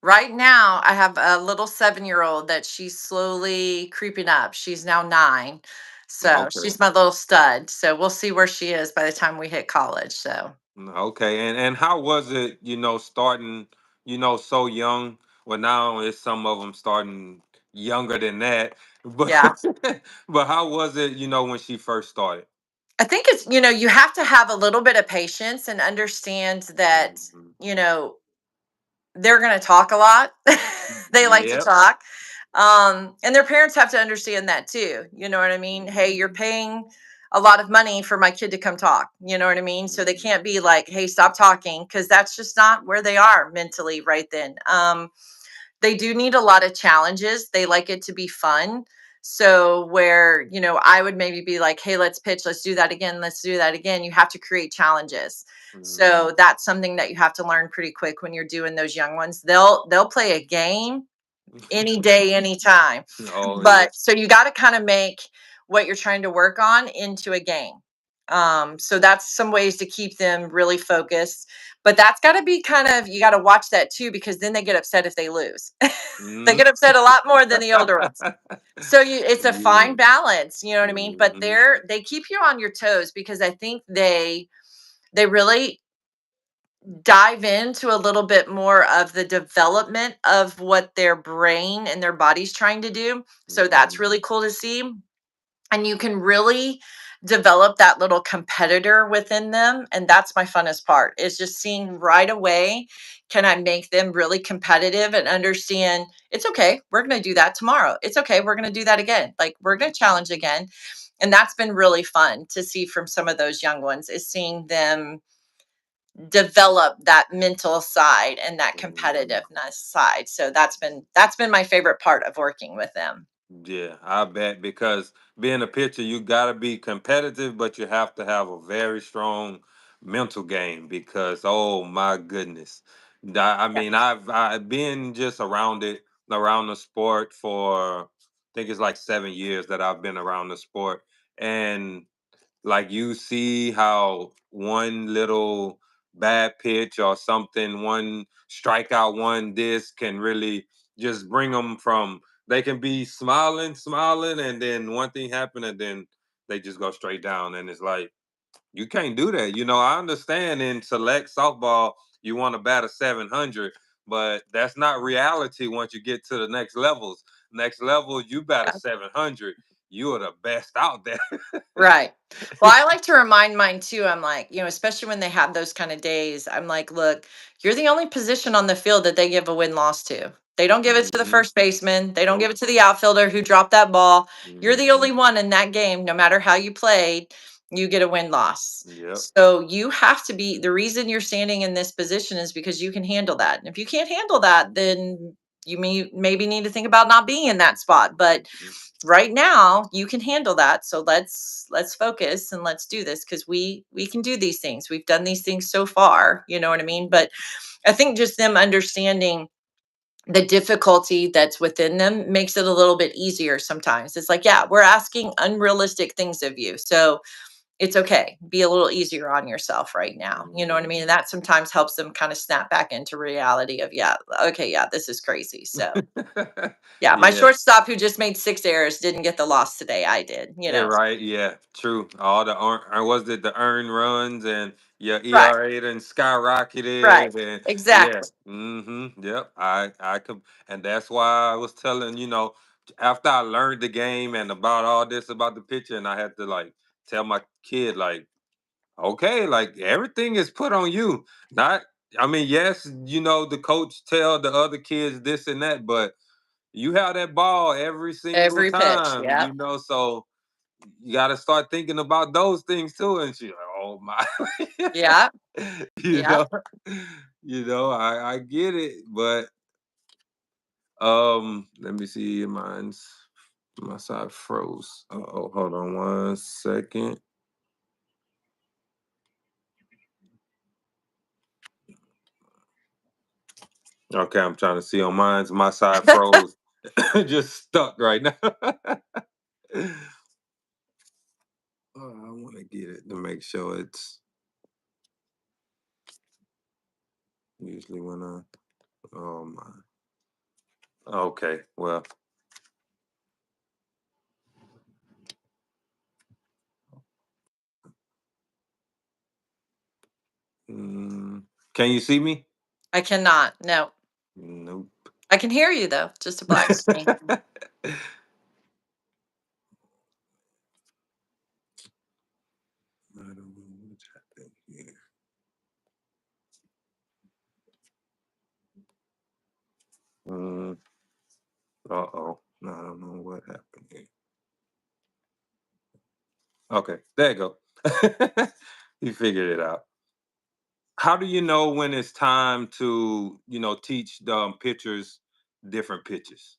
Right now, I have a little 7-year-old that she's slowly creeping up. She's now 9. So Okay. she's my little stud. So we'll see where she is by the time we hit college. So Okay, and how was it, starting, so young? Well, now it's some of them starting younger than that, but yeah. but how was it, when she first started? I think it's, you have to have a little bit of patience and understand that, Mhm. you know, they're gonna talk a lot. They like to Yep. talk. And their parents have to understand that too. You know what I mean? Hey, you're Mhm. paying a lot of money for my kid to come talk. You know what I mean? So they Mhm. can't be like, hey, stop talking, because that's just not where they are mentally right then. They do need a lot of challenges. They like it to be fun. So where, I would maybe be like, "Hey, let's pitch, let's do that again, let's do that again." You have to create challenges. Mhm. So that's something that you have to learn pretty quick when you're doing those young ones. They'll play a game any day, anytime. Oh yeah. But so you got to kind of make what you're trying to work on into a game. So that's some ways to keep them really focused. But that's got to be kind of, you got to watch that too, because then they get upset if they lose. They Mhm. get upset a lot more than the older ones. So it's a fine Yeah. balance, you know what I mean? But Mhm. they keep you on your toes because I think they really dive into a little bit more of the development of what their brain and their body's trying to do. So that's Mhm. really cool to see. And you can really develop that little competitor within them. And that's my funnest part, is just seeing right away, can I make them really competitive and understand it's okay. We're going to do that tomorrow. It's okay. We're going to do that again. Like, we're going to challenge again. And that's been really fun to see from some of those young ones, is seeing them develop that mental side and that Mhm. competitiveness side. So that's been my favorite part of working with them. Yeah, I bet, because being a pitcher, you gotta be competitive, but you have to have a very strong mental game because oh my goodness. I Yeah. mean, I've been just around it, around the sport for, I think it's like 7 years that I've been around the sport. And like, you see how one little bad pitch or something, one strikeout, one this can really just bring them from, they can be smiling, smiling, and then one thing happen, and then they just go straight down. And it's like, you can't do that. I understand in select softball, you want to bat a 700, but that's not reality once you get to the next levels. Next level, you bat a 700, you are the best out there. Right. Well, I like to remind mine too. I'm like, especially when they have those kind of days, I'm like, look, you're the only position on the field that they give a win loss to. They don't give it to the Mhm. first baseman. They don't give Nope. it to the outfielder who dropped that ball. You're the Mhm. only one in that game, no matter how you played, you get a win loss. Yep. So you have to be, the reason you're standing in this position is because you can handle that. And if you can't handle that, then you maybe need to think about not being in that spot. But Mhm. right now you can handle that, so let's focus and let's do this, because we can do these things. We've done these things so far, you know what I mean? But I think just them understanding the difficulty that's within them makes it a little bit easier. Sometimes it's like, yeah, we're asking unrealistic things of you, so it's okay, be a little easier on yourself right now, you know what I Mhm. mean? And that sometimes helps them kind of snap back into reality of, yeah, okay, yeah, this is crazy. So yeah, my Yeah. shortstop who just made 6 errors didn't get the loss today, I did, you Yeah, know? right. Yeah, true. All the was it the earned runs, and your Right, ERA then right, skyrocketed, and yeah. exactly. Yep. I could, and that's why I was telling, after I learned the game and about all this about the pitcher, and I had to like tell my kid, like, okay, like everything is put on you. Not, I mean, yes, the coach tell the other kids this and that, but you have that ball every single Every pitch, time, yep, so you got to start thinking about those things too. And she's like, oh my, yep, you yep. know, I get it, but let me see, my side froze. Oh, hold on 1 second. Okay, I'm trying to see on mine's. My side froze, just stuck right now. I want to get it to make sure it's usually when I. Oh my. Okay, well. Mm, can you see me? I cannot, no. Nope. I can hear you though, just a black screen. I don't know what's happening here. Mm, uh-oh. No, I don't know what happened here. Okay, there you go. You figured it out. How do you know when it's time to, teach the pitchers different pitches?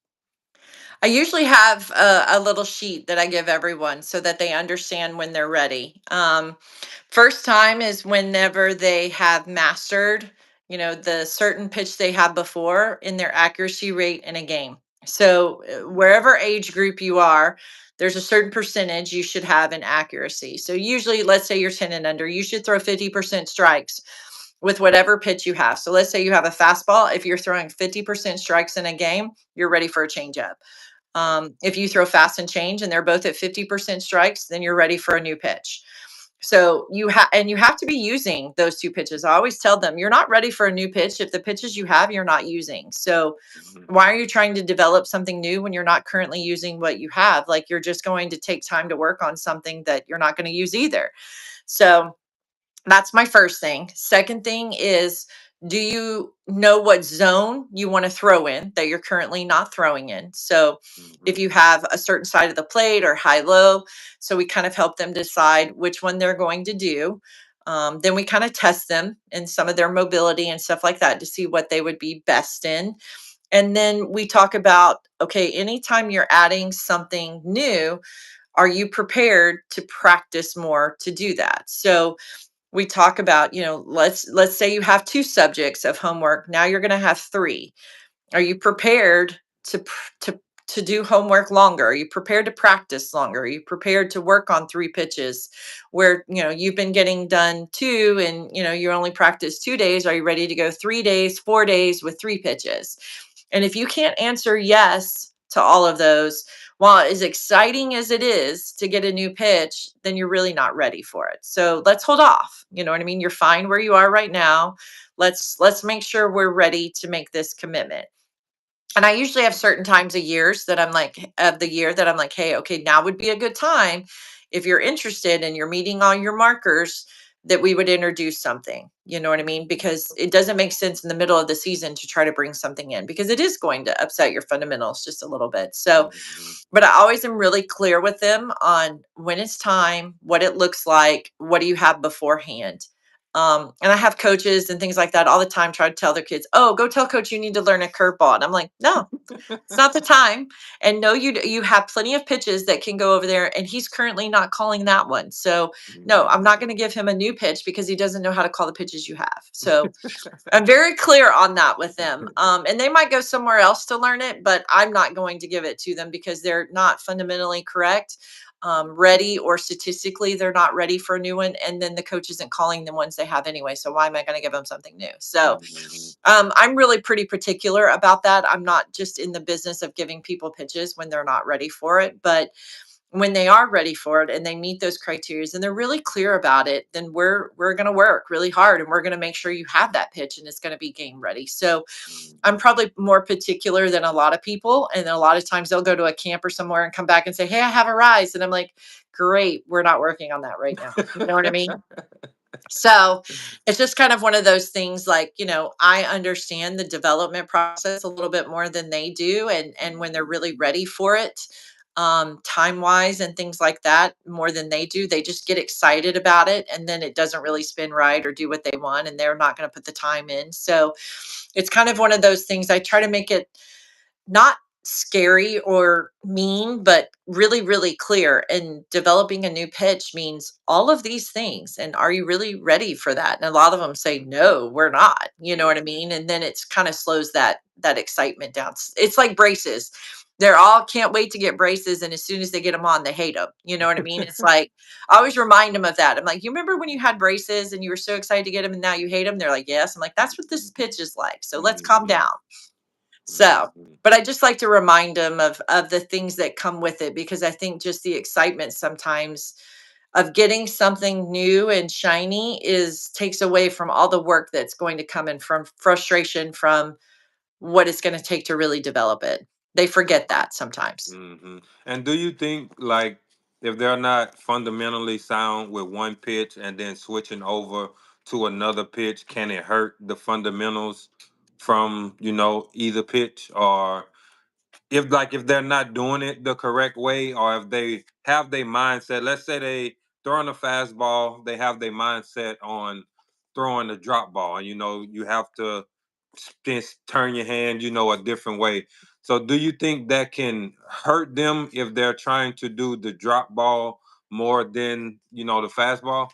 I usually have a little sheet that I give everyone so that they understand when they're ready. First time is whenever they have mastered, the certain pitch they had before in their accuracy rate in a game. So, wherever age group you are, there's a certain percentage you should have in accuracy. So, usually, let's say you're 10 and under, you should throw 50% strikes with whatever pitch you have. So, let's say you have a fastball. If you're throwing 50% strikes in a game, you're ready for a changeup. If you throw fast and change and they're both at 50% strikes, then you're ready for a new pitch. So you have to be using those two pitches. I always tell them you're not ready for a new pitch if the pitches you have you're not using. So why are you trying to develop something new when you're not currently using what you have? Like you're just going to take time to work on something that you're not going to use either. So that's my first thing. Second thing is, do you know what zone you want to throw in that you're currently not throwing in? So, if Mhm. you have a certain side of the plate or high low, so we kind of help them decide which one they're going to do. Then we kind of test them in some of their mobility and stuff like that to see what they would be best in. And then we talk about, okay, anytime you're adding something new, are you prepared to practice more to do that? So, we talk about, let's say you have two subjects of homework, now you're going to have three. Are you prepared to do homework longer? Are you prepared to practice longer? Are you prepared to work on three pitches where you've been getting done two, and you only practice 2 days? Are you ready to go 3 days, 4 days with three pitches? And if you can't answer yes to all of those, while as exciting as it is to get a new pitch, then you're really not ready for it. So let's hold off. You know what I mean? You're fine where you are right now. Let's make sure we're ready to make this commitment. And I usually have certain times of the year that I'm like, hey, okay, now would be a good time if you're interested and you're meeting all your markers, that we would introduce something. You know what I mean? Because it doesn't make sense in the middle of the season to try to bring something in, because it is going to upset your fundamentals just a little bit. So, Mhm. but I always am really clear with them on when it's time, what it looks like, what do you have beforehand. And I have coaches and things like that all the time try to tell their kids, "Oh, go tell coach you need to learn a curveball." And I'm like, "No, it's not the time." And no, you have plenty of pitches that can go over there, and he's currently not calling that one. So no, I'm Mhm. not going to give him a new pitch because he doesn't know how to call the pitches you have. So I'm very clear on that with them. And they might go somewhere else to learn it, but I'm not going to give it to them because they're not fundamentally correct, ready, or statistically, they're not ready for a new one. And then the coach isn't calling the ones they have anyway. So why am I going to give them something new? So Mhm. I'm really pretty particular about that. I'm not just in the business of giving people pitches when they're not ready for it, but when they are ready for it and they meet those criteria and they're really clear about it, then we're going to work really hard and we're going to make sure you have that pitch and it's going to be game ready. So I'm Mhm. probably more particular than a lot of people, and a lot of times they'll go to a camp or somewhere and come back and say, "Hey, I have a rise," and I'm like, "Great, we're not working on that right now." You know what I mean? So it's just kind of one of those things, like, I understand the development process a little bit more than they do. And when they're really ready for it, time wise and things like that, more than they do, they just get excited about it. And then it doesn't really spin right or do what they want. And they're not going to put the time in. So it's kind of one of those things. I try to make it not scary or mean, but really, really clear. And developing a new pitch means all of these things. And are you really ready for that? And a lot of them say, no, we're not. You know what I mean? And then it's kind of slows that excitement down. It's like braces. They're all can't wait to get braces. And as soon as they get them on, they hate them. You know what I mean? It's like, I always remind them of that. I'm like, you remember when you had braces and you were so excited to get them and now you hate them? They're like, yes. I'm like, that's what this pitch is like. So let's calm Mhm. down. So, Mhm. but I just like to remind them of the things that come with it, because I think just the excitement sometimes of getting something new and shiny is takes away from all the work that's going to come in, from frustration from what it's going to take to really develop it. They forget that sometimes. And do you think, like, if they're not fundamentally sound with one pitch and then switching over to another pitch, can it hurt the fundamentals from, either pitch? Or if they're not doing it the correct way, or if they have their mindset, let's say they throwing a fastball, they have their mindset on throwing a drop ball, and you have to turn your hand, a different way. So do you think that can hurt them if they're trying to do the drop ball more than, the fastball?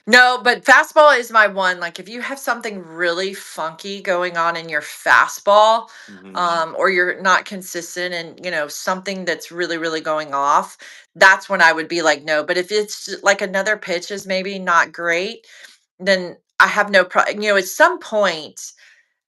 No, but fastball is my one. Like if you have something really funky going on in your fastball, Hmm. or you're not consistent and something that's really, really going off, that's when I would be like, no. But if it's like another pitch is maybe not great, then I have no problem. At some point,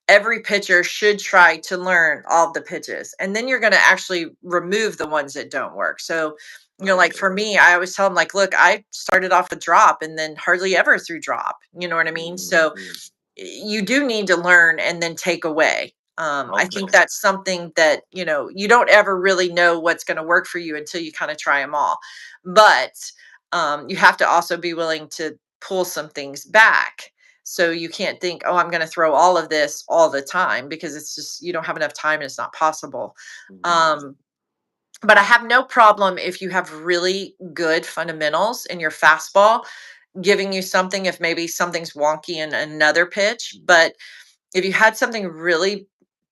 every pitcher should try to learn all of the pitches, and then you're going to actually remove the ones that don't work. So like Okay. for me, I always tell them, like, look, I started off with drop and then hardly ever threw drop, you know what I mean? So Hmm. you do need to learn and then take away. I think Okay. that's something that you don't ever really know what's going to work for you until you kind of try them all. But you have to also be willing to pull some things back. So you can't think, oh, I'm going to throw all of this all the time, because it's just you don't have enough time and it's not possible. Hmm. Um, but I have no problem if you have really good fundamentals in your fastball giving you something if maybe something's wonky in another pitch. But if you had something really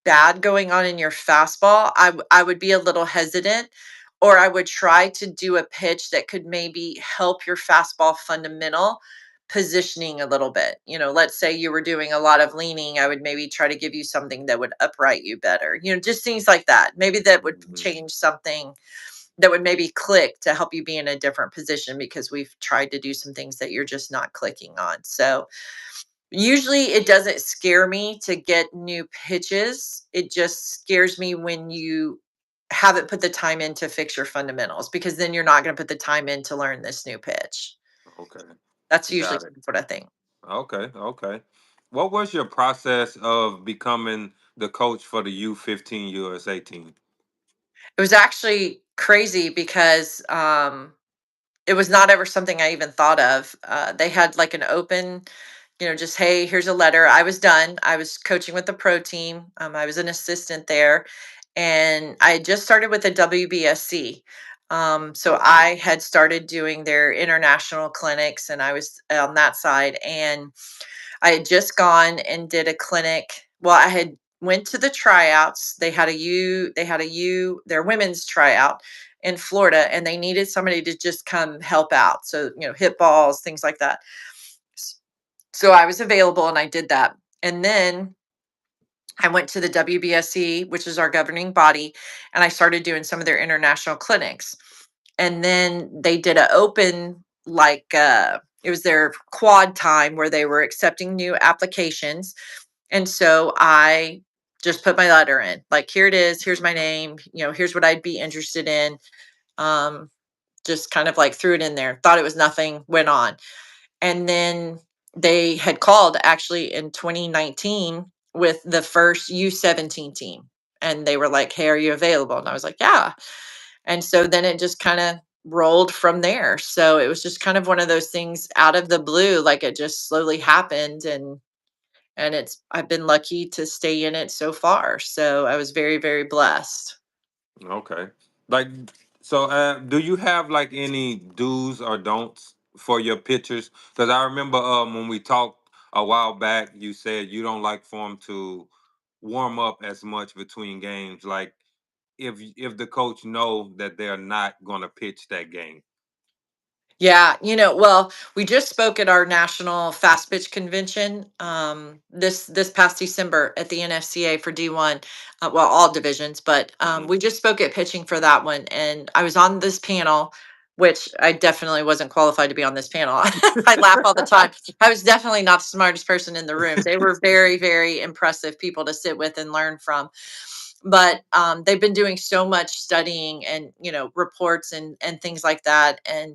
bad going on in your fastball, I would be a little hesitant, or I would try to do a pitch that could maybe help your fastball fundamental positioning a little bit. Let's say you were doing a lot of leaning, I would maybe try to give you something that would upright you better. Just things like that. Maybe that would Hmm. change something that would maybe click to help you be in a different position, because we've tried to do some things that you're just not clicking on. So usually it doesn't scare me to get new pitches. It just scares me when you haven't put the time in to fix your fundamentals, because then you're not going to put the time in to learn this new pitch. Okay. That's usually Got it. what I think. Okay. Okay. What was your process of becoming the coach for the U15 USA team? It was actually crazy because it was not ever something I even thought of. They had like an open, just, hey, here's a letter. I was done. I was coaching with the pro team. I was an assistant there, and I had just started with the WBSC. So Okay. I had started doing their international clinics, and I was on that side. And I had just gone and did a clinic. Well, I had went to the tryouts. Their women's tryout in Florida, and they needed somebody to just come help out. So, hit balls, things like that. S- So I was available and I did that. And then I went to the WBSC, which is our governing body, and I started doing some of their international clinics. And then they did a open, like, it was their quad time where they were accepting new applications. And so I just put my letter in, like, here it is, here's my name, here's what I'd be interested in. Um, just kind of like threw it in there, thought it was nothing, went on. And then they had called actually in 2019 with the first U17 team. And they were like, hey, are you available? And I was like, yeah. And so then it just kind of rolled from there. So it was just kind of one of those things out of the blue, like it just slowly happened. And I've been lucky to stay in it so far. So I was very, very blessed. Okay. Like, so do you have like any do's or don'ts for your pitchers? Because I remember when we talked a while back, you said you don't like for them to warm up as much between games. Like, if the coach know that they're not going to pitch that game. Yeah, well, we just spoke at our national fast pitch convention this past December at the NFCA for D1, well, all divisions, but Hmm. we just spoke at pitching for that one, and I was on this panel, which I definitely wasn't qualified to be on this panel. I laugh all the time. I was definitely not the smartest person in the room. They were very, very impressive people to sit with and learn from. But they've been doing so much studying and reports and things like that, and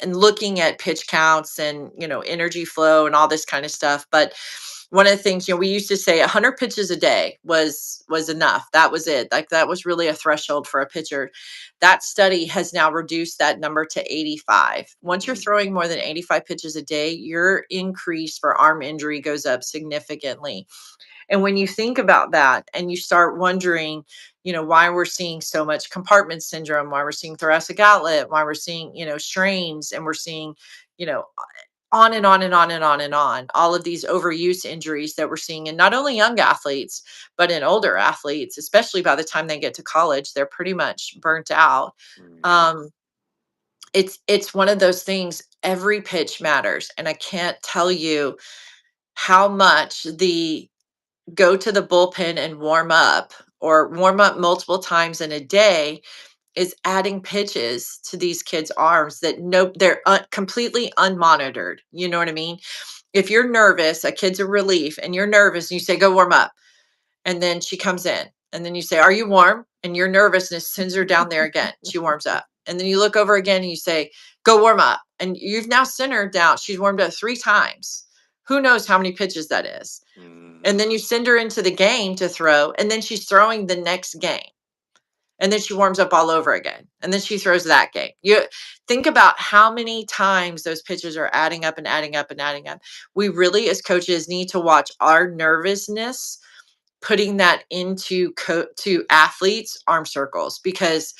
looking at pitch counts and energy flow and all this kind of stuff. But one of the things, we used to say 100 pitches a day was enough. That was it. Like that was really a threshold for a pitcher. That study has now reduced that number to 85. Once you're throwing more than 85 pitches a day, your increase for arm injury goes up significantly. And when you think about that and you start wondering, why we're seeing so much compartment syndrome, why we're seeing thoracic outlet, why we're seeing, strains, and we're seeing, you know, on and on and on and on and on. All of these overuse injuries that we're seeing in not only young athletes, but in older athletes, especially by the time they get to college, they're pretty much burnt out. Mhm. Um, it's one of those things. Every pitch matters, and I can't tell you how much the go to the bullpen and warm up multiple times in a day is adding pitches to these kids' arms that no, they're completely unmonitored. You know what I mean? If you're nervous, a kid's a relief, and you're nervous, and you say, "Go warm up," and then she comes in, and then you say, "Are you warm?" And your nervousness sends her down there again. She warms up, and then you look over again, and you say, "Go warm up," and you've now sent her down. She's warmed up 3 times. Who knows how many pitches that is? And Mhm. then you send her into the game to throw, and then she's throwing the next game. And then she warms up all over again. And then she throws that game. You think about how many times those pitches are adding up and adding up and adding up. We really, as coaches, need to watch our nervousness putting that into to athletes' arm circles, because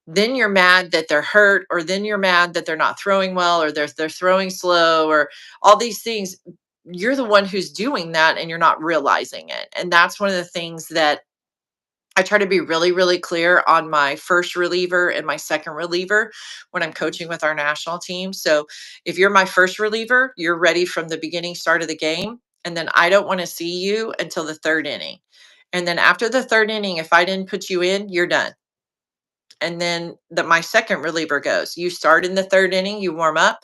then you're mad that they're hurt, or then you're mad that they're not throwing well, or they're throwing slow, or all these things. You're the one who's doing that, and you're not realizing it. And that's one of the things that I try to be really, really clear on my first reliever and my second reliever when I'm Mhm. coaching with our national team. So if you're my first reliever, you're ready from the beginning start of the game. And then I don't want to see you until the third inning. And then after the third inning, if I didn't put you in, you're done. And then my second reliever goes, you start in the third inning, you warm up,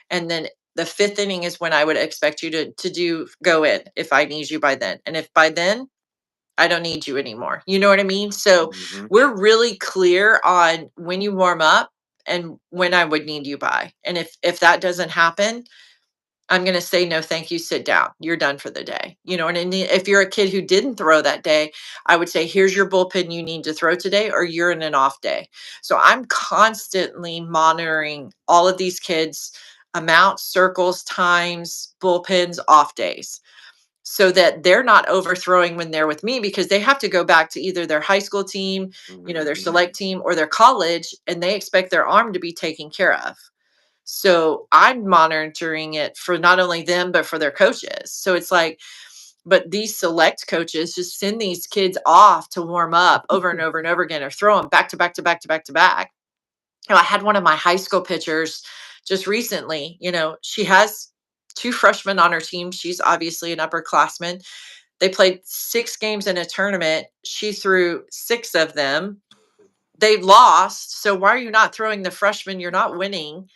and then the fifth inning is when I would expect you to do go in if I need you by then. And if by then I don't need you anymore. You know what I mean? So Mhm. we're really clear on when you warm up and when I would need you by. And if that doesn't happen, I'm going to say no, thank you, sit down. You're done for the day. You know, and if you're a kid who didn't throw that day, I would say here's your bullpen you need to throw today, or you're in an off day. So I'm constantly monitoring all of these kids amounts, circles, times, bullpens, off days, so that they're not overthrowing when they're with me, because they have to go back to either their high school team, their Mhm. select team, or their college, and they expect their arm to be taken care of. So I'm monitoring it for not only them, but for their coaches. So it's like, but these select coaches just send these kids off to warm up over and over and over again, or throw them back to back to back to back to back. I had one of my high school pitchers just recently. She has two freshmen on her team. She's obviously an upperclassman. They played 6 games in a tournament. She threw 6 of them. They lost. So why are you not throwing the freshmen? You're not winning.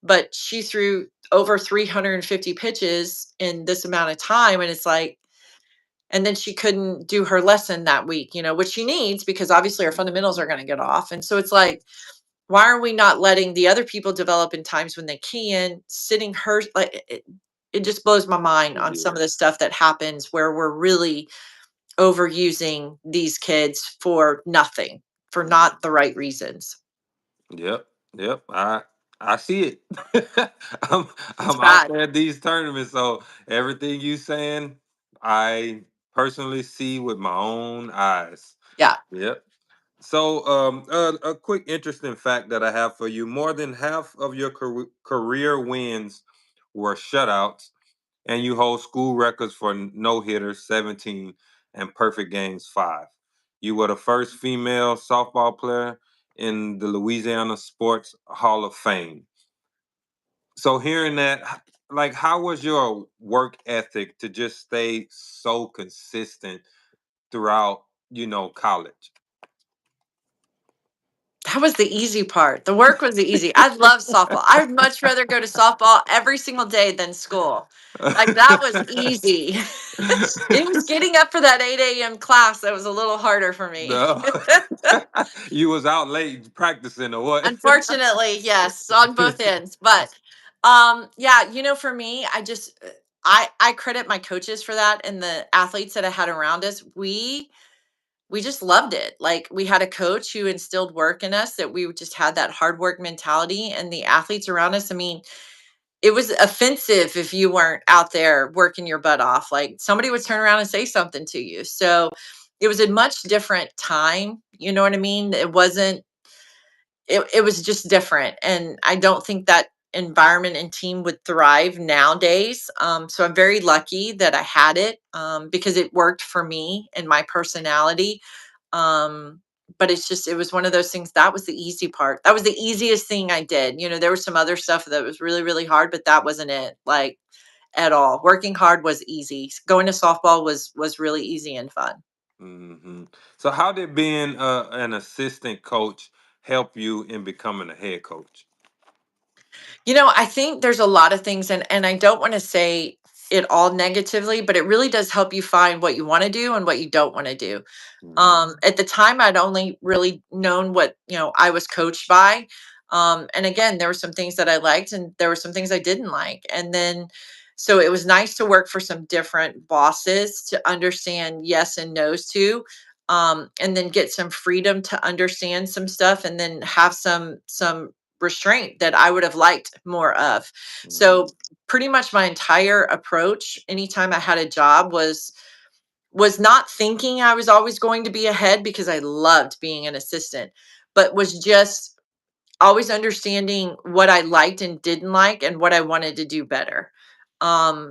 But she threw over 350 pitches in this amount of time. And it's like, and then she couldn't do her lesson that week, which she needs, because obviously her fundamentals are going to get off. And so it's like, why are we not letting the other people develop in times when they can, sitting her like it just blows my mind on some Yeah. of the stuff that happens where we're really overusing these kids for nothing, for Mhm. not the right reasons. Yep. Yep. I see it. I'm It's I'm out bad. there at these tournaments, so everything you saying, I personally see with my own eyes. Yeah. Yep. So, a quick interesting fact that I have for you: more than half of your career wins were shutouts, and you hold school records for no hitters 17 and perfect games 5. You were the first female softball player in the Louisiana Sports Hall of Fame. So, hearing that, like, how was your work ethic to just stay so consistent throughout, college? That was the easy part. The work was the easy. I love softball. I'd much rather go to softball every single day than school. Like, that was easy. It was getting up for that 8 a.m. class that was a little harder for me. No. You was out late practicing or what? Unfortunately, yes, on both ends. But yeah, for me, I credit my coaches for that, and the athletes that I had around us. We just loved it. Like, we had a coach who instilled work in us, that we just had that hard work mentality, and the athletes around us, I mean, it was offensive if you weren't out there working your butt off. Like, somebody would turn around and say something to you. So it was a much different time. You know what I mean? It wasn't, it was just different. And I don't think that environment and team would thrive nowadays. So I'm very lucky that I had it, because it worked for me and my personality. Um, but it's just, it was one of those things that was the easy part. That was the easiest thing I did. There was some other stuff that was really, really hard, but that wasn't it. Like, at all. Working hard was easy. Going to softball was really easy and fun. So, how did being an assistant coach help you in becoming a head coach? I think there's a lot of things, and I don't want to say it all negatively, but it really does help you find what you want to do and what you don't want to do. Mhm. At the time, I'd only really known what I was coached by. And again, there were some things that I liked, and there were some things I didn't like. And then, so it was nice to work for some different bosses to understand yes and no's to, and then get some freedom to understand some stuff, and then have some restraint that I would have liked more of. Mhm. So pretty much my entire approach, anytime I had a job, was not thinking I was always going to be ahead, because I loved being an assistant, but was just always understanding what I liked and didn't like and what I wanted to do better.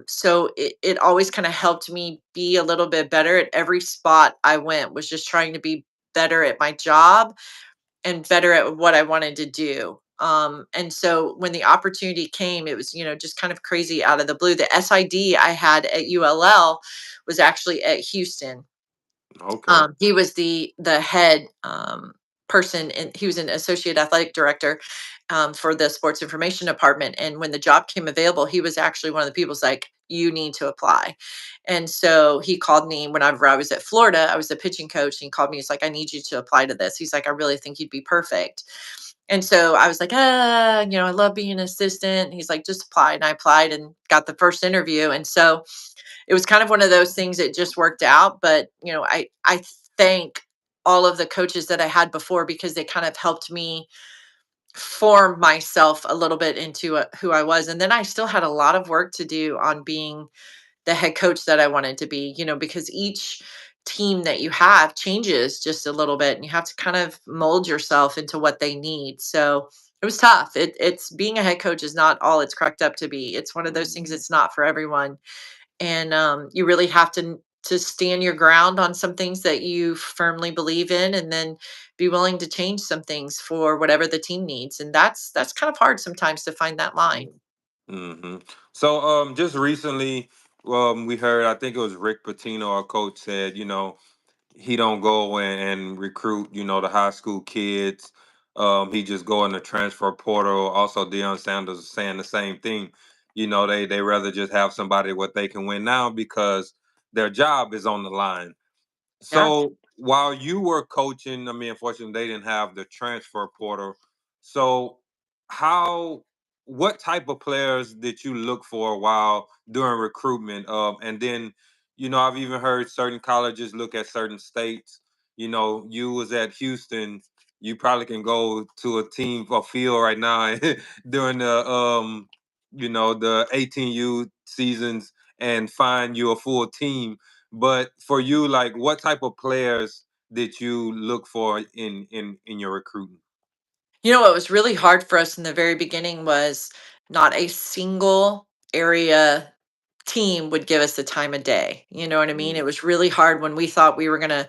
So it always kind of helped me be a little bit better at every spot I went, was just trying to be better at my job and better at what I wanted to do. And so when the opportunity came, it was, just kind of crazy out of the blue. The SID I had at ULL was actually at Houston. Okay. He was the head, person, and he was an associate athletic director, for the sports information department. And when the job came available, he was actually one of the people's like, "You need to apply." And so he called me whenever I was at Florida. I was a pitching coach, and he called me. He's like, "I need you to apply to this." He's like, "I really think you'd be perfect." And so I was like, I love being an assistant." He's like, "Just apply." And I applied and got the first interview. And so it was kind of one of those things that just worked out. But I thank all of the coaches that I had before, because they kind of helped me form myself a little bit into who I was. And then I still had a lot of work to do on being the head coach that I wanted to be, because each team that you have changes just a little bit, and you have to kind of mold yourself into what they need. So it was tough. It's being a head coach is not all it's cracked up to be. It's one of those things. Mhm. It's not for everyone. And you really have to stand your ground on some things that you firmly believe in, and then be willing to change some things for whatever the team needs. And that's kind of hard sometimes to find that line. Hmm. So, just recently, we heard, I think it was Rick Pitino, our coach, said, he don't go and recruit, the high school kids. He just go in the transfer portal. Also, Deion Sanders is saying the same thing. They rather just have somebody what they can win now because their job is on the line. Yeah. So while you were coaching, I mean, unfortunately, they didn't have the transfer portal. So how, what type of players did you look for while doing recruitment? And then, I've even heard certain colleges look at certain states. You was at Houston. You probably can go to a team or field right now during the 18U seasons and find you a full team, but for you, like, what type of players did you look for in your recruiting? What was really hard for us in the very beginning was not a single area team would give us the time of day. You know what I mean? It Mm, was really hard when we thought we were going to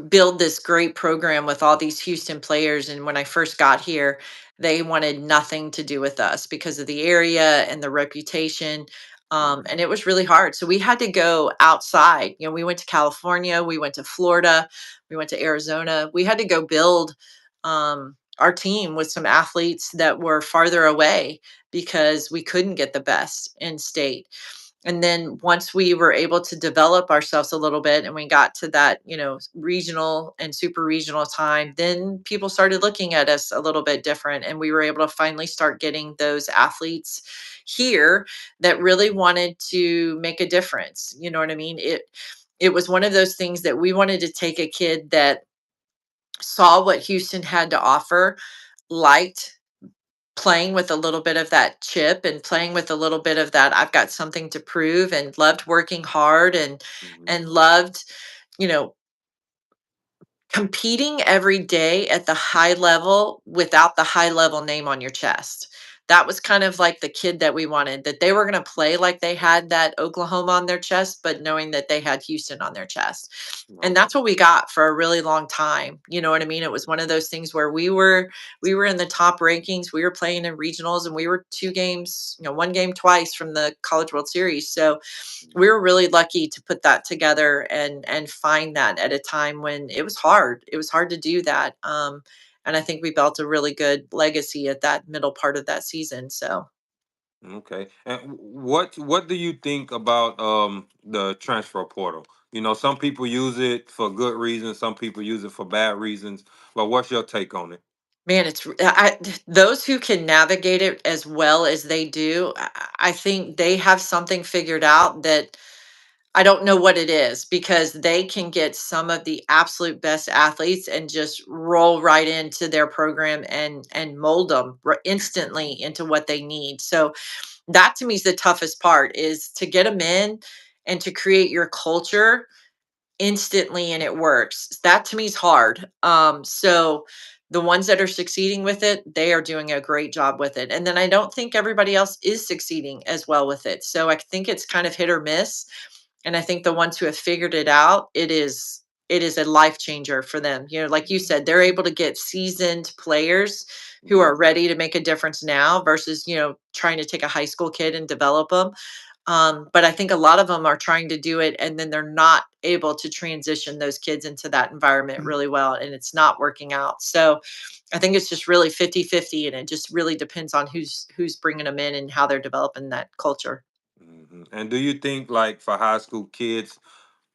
build this great program with all these Houston players. And when I first got here, they wanted nothing to do with us because of the area and the reputation. And mm, it was really hard. So we had to go outside. We went to California, we went to Florida, we went to Arizona. We had to go build, our team with some athletes that were farther away, because we couldn't get the best in state. And then once we were able to develop ourselves a little bit, and we got to that, regional and super regional time, then people started looking at us a little bit different. And we were able to finally start getting those athletes here that really wanted to make a difference. You know what I mean? It was one of those things that we wanted to take a kid that saw what Houston had to offer, liked playing with a little bit of that chip, and playing with a little bit of that I've got something to prove, and loved working hard, mhm, and loved, you know, competing every day at the high level without the high level name on your chest. that was kind of like the kid that we wanted, that they were going to play like they had that Oklahoma on their chest, but knowing that they had Houston on their chest. And Okay. that's what we got for a really long time. You know what I mean? It was one of those things where we were in the top rankings, we were playing in regionals, and we were two games, one game twice from the College World Series. So we were really lucky to put that together and find that at a time when it was hard. It was hard to do that. And I think we built a really good legacy at that middle part of that season. So Okay. And what do you think about the transfer portal? You know, some people use it for good reasons, some people use it for bad reasons. But what's your take on it? man, those who can navigate it as well as they do, I think they have something figured out that I don't know what it is, because they can get some of the absolute best athletes and just roll right into their program and mold them instantly into what they need. So that to me is the toughest part, is to get them in and to create your culture instantly and it works. That to me is hard. So the ones that are succeeding with it, they are doing a great job with it. And then I don't think everybody else is succeeding as well with it. So I think it's kind of hit or miss. And I think the ones who have figured it out, it is a life changer for them. Like you said, they're able to get seasoned players who Mhm. are ready to make a difference now versus, trying to take a high school kid and develop them. But I think a lot of them are trying to do it and then they're not able to transition those kids into that environment really well, and it's not working out. So I think it's just really 50-50, and it just really depends on who's bringing them in and how they're developing that culture. And do you think, like, for high school kids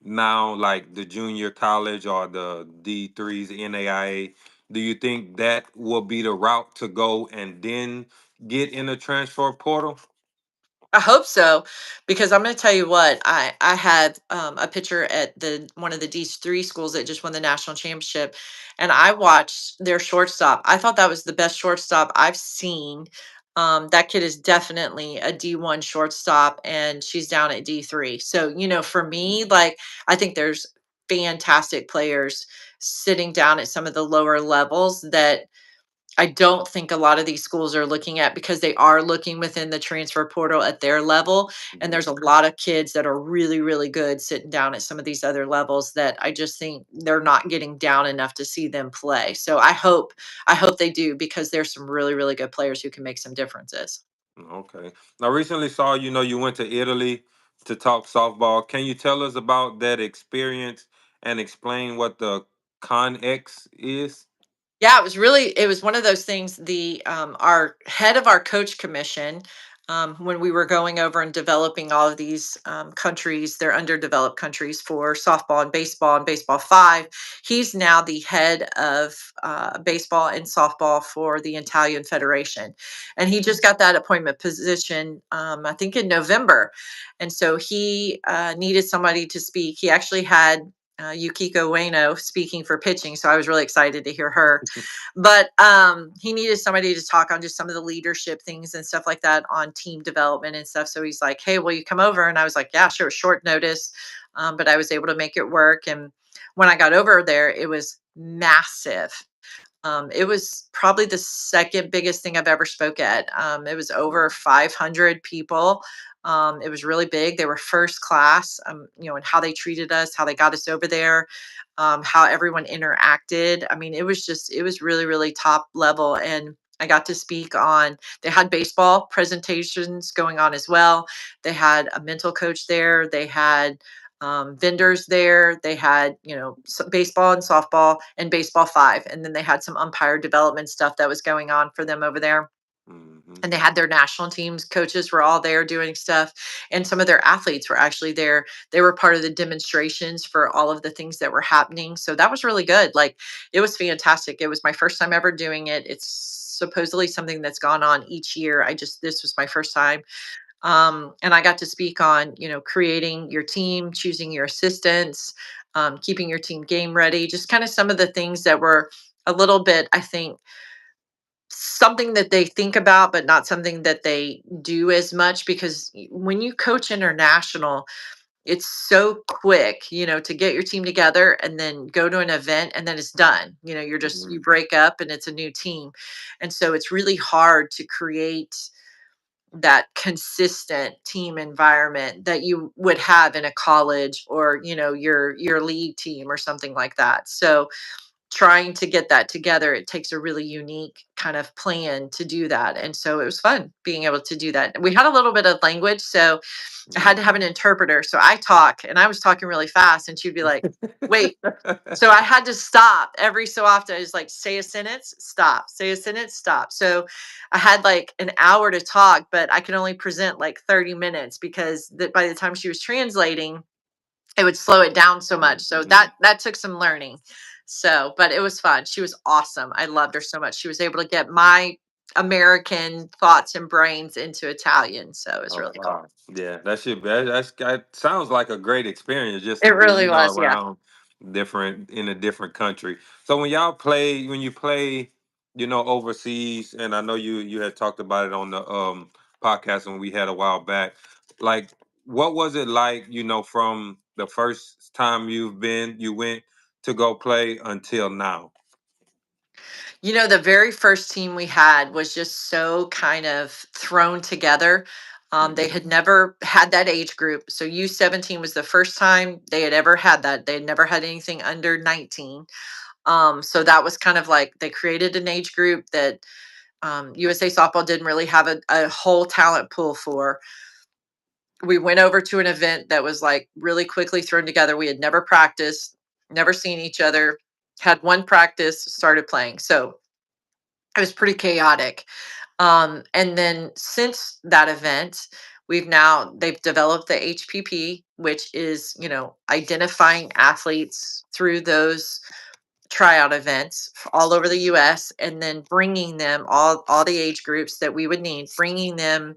now, like the junior college or the D3s, NAIA, do you think that will be the route to go and then get in the transfer portal? I hope so, because I'm going to tell you what, I had a pitcher at the one of the D3 schools that just won the national championship, and I watched their shortstop. I thought that was the best shortstop I've seen. That kid is definitely a D1 shortstop, and she's down at D3. So for me, like, I think there's fantastic players sitting down at some of the lower levels that I don't think a lot of these schools are looking at, because they are looking within the transfer portal at their level. And Mhm. there's a lot of kids that are really, really good sitting down at some of these other levels that I just think they're not getting down enough to see them play. So I hope they do, because there's some really, really good players who can make some differences. Okay. I recently saw, you went to Italy to talk softball. Can you tell us about that experience and explain what the Connex is? Yeah, it was one of those things. The Our head of our coach commission, when we were going over and developing all of these countries, they're underdeveloped countries for softball and baseball five. He's now the head of baseball and softball for the Italian Federation, and he just got that appointment position, I think in November. And so he needed somebody to speak. He actually had Yukiko Ueno speaking for pitching, so I was really excited to hear her. But he needed somebody to talk on just some of the leadership things and stuff like that on team development and stuff. So he's like, "Hey, will you come over?" And I was like, "Yeah, sure." Short notice, but I was able to make it work. And when I got over there, it was massive. It was probably the second biggest thing I've ever spoke at. It was over 500 people. It was really big. They were first class, and how they treated us, how they got us over there, how everyone interacted. I mean, it was really, really top level. And I got to speak on, they had baseball presentations going on as well. They had a mental coach there. They had vendors there. They had, baseball and softball and baseball five. And then they had some umpire development stuff that was going on for them over there. Hmm. And they had their national teams coaches were all there doing stuff, and some of their athletes were actually there. They were part of the demonstrations for all of the things that were happening. So that was really good. Like, it was fantastic. It was my first time ever doing it. It's supposedly something that's gone on each year. This was my first time. And I got to speak on, creating your team, choosing your assistants, keeping your team game ready, just kind of some of the things that were a little bit, I think, something that they think about, but not something that they do as much, because when you coach international, It's so quick, to get your team together and then go to an event and then it's done. You Mhm. break up and it's a new team. And so it's really hard to create that consistent team environment that you would have in a college or, your league team or something like that. So trying to get that together, it takes a really unique kind of plan to do that. And so it was fun being able to do that. We had a little bit of language, so I had to have Mhm. an interpreter. So I talk and I was talking really fast and she'd be like, wait. So I had to stop every so often. I was like, say a sentence, stop, say a sentence, stop. So I had like an hour to talk, but I could only present like 30 minutes because by the time she was translating, it would slow it down so much. So Mhm. that took some learning. So, but it was fun. She was awesome. I loved her so much. She was able to get my American thoughts and brains into Italian. So it was Oh really cool. wow, yeah, that should be that sounds like a great experience just It to be, really was. Yeah. around different in a different country. So when you play, overseas, and I know you had talked about it on the podcast when we had a while back. Like, what was it like, from the first time you went to go play until now? The very first team we had was just so kind of thrown together. They Hmm. had never had that age group. So U17 was the first time they had ever had that. They had never had anything under 19. So that was kind of like they created an age group that USA Softball didn't really have a whole talent pool for. We went over to an event that was like really quickly thrown together. We had never practiced, never seen each other, had one practice, started playing. So it was pretty chaotic. And then since that event, they've developed the HPP, which is, identifying athletes through those tryout events all over the US and then bringing them all the age groups that we would need, bringing them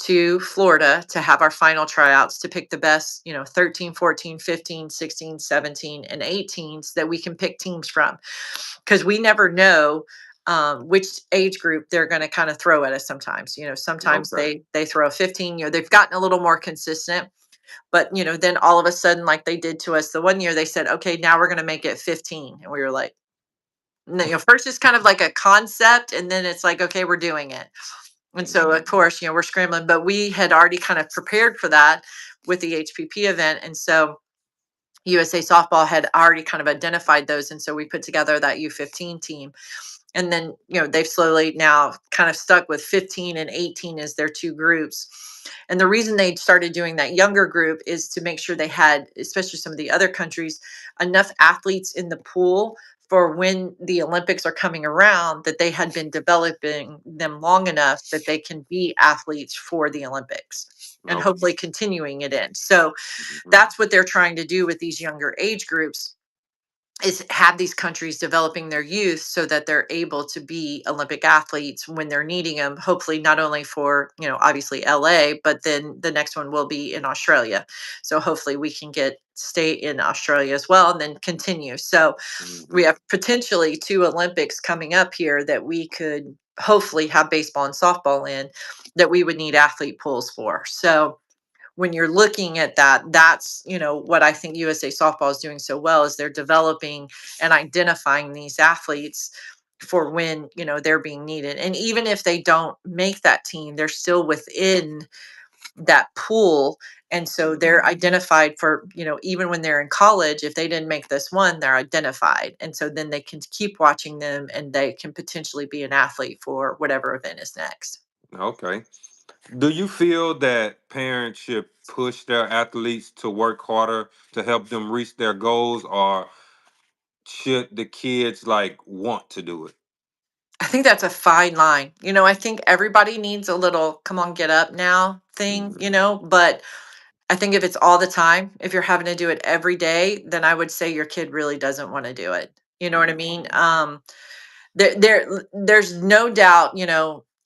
to Florida to have our final tryouts to pick the best, 13, 14, 15, 16, 17, and 18s that we can pick teams from. Because we never know which age group they're going to kind of throw at us sometimes. Sometimes Okay. they throw a 15, they've gotten a little more consistent, but then all of a sudden, like they did to us the one year, they said, okay, now we're going to make it 15. And we were like, no, first it's kind of like a concept, and then it's like, okay, we're doing it. And so, of Mhm. course, we're scrambling, but we had already kind of prepared for that with the HPP event. And so USA Softball had already kind of identified those. And so we put together that U15 team. And then, they've slowly now kind of stuck with 15 and 18 as their two groups. And the reason they started doing that younger group is to make sure they had, especially some of the other countries, enough athletes in the pool for when the Olympics are coming around, that they had been developing them long enough that they can be athletes for the Olympics and Okay. hopefully continuing it in. So Mhm. that's what they're trying to do with these younger age groups, is have these countries developing their youth so that they're able to be Olympic athletes when they're needing them, hopefully not only for, obviously LA, but then the next one will be in Australia. So hopefully we can stay in Australia as well and then continue. So we Mhm. have potentially two Olympics coming up here that we could hopefully have baseball and softball in, that we would need athlete pools for. So when you're looking at that, that's, what I think USA Softball is doing so well, is they're developing and identifying these athletes for when, they're being needed. And even if they don't make that team, they're still within that pool. And so they're identified for, even when they're in college, if they didn't make this one, they're identified. And so then they can keep watching them and they can potentially be an athlete for whatever event is next. Okay. Do you feel that parents should push their athletes to work harder to help them reach their goals, or should the kids like want to do it? I think that's a fine line. I think everybody needs a little come on, get up now thing, Mhm. but I think if it's all the time, if you're having to do it every day, then I would say your kid really doesn't want to do it. You know what I mean? Mhm. There's no doubt,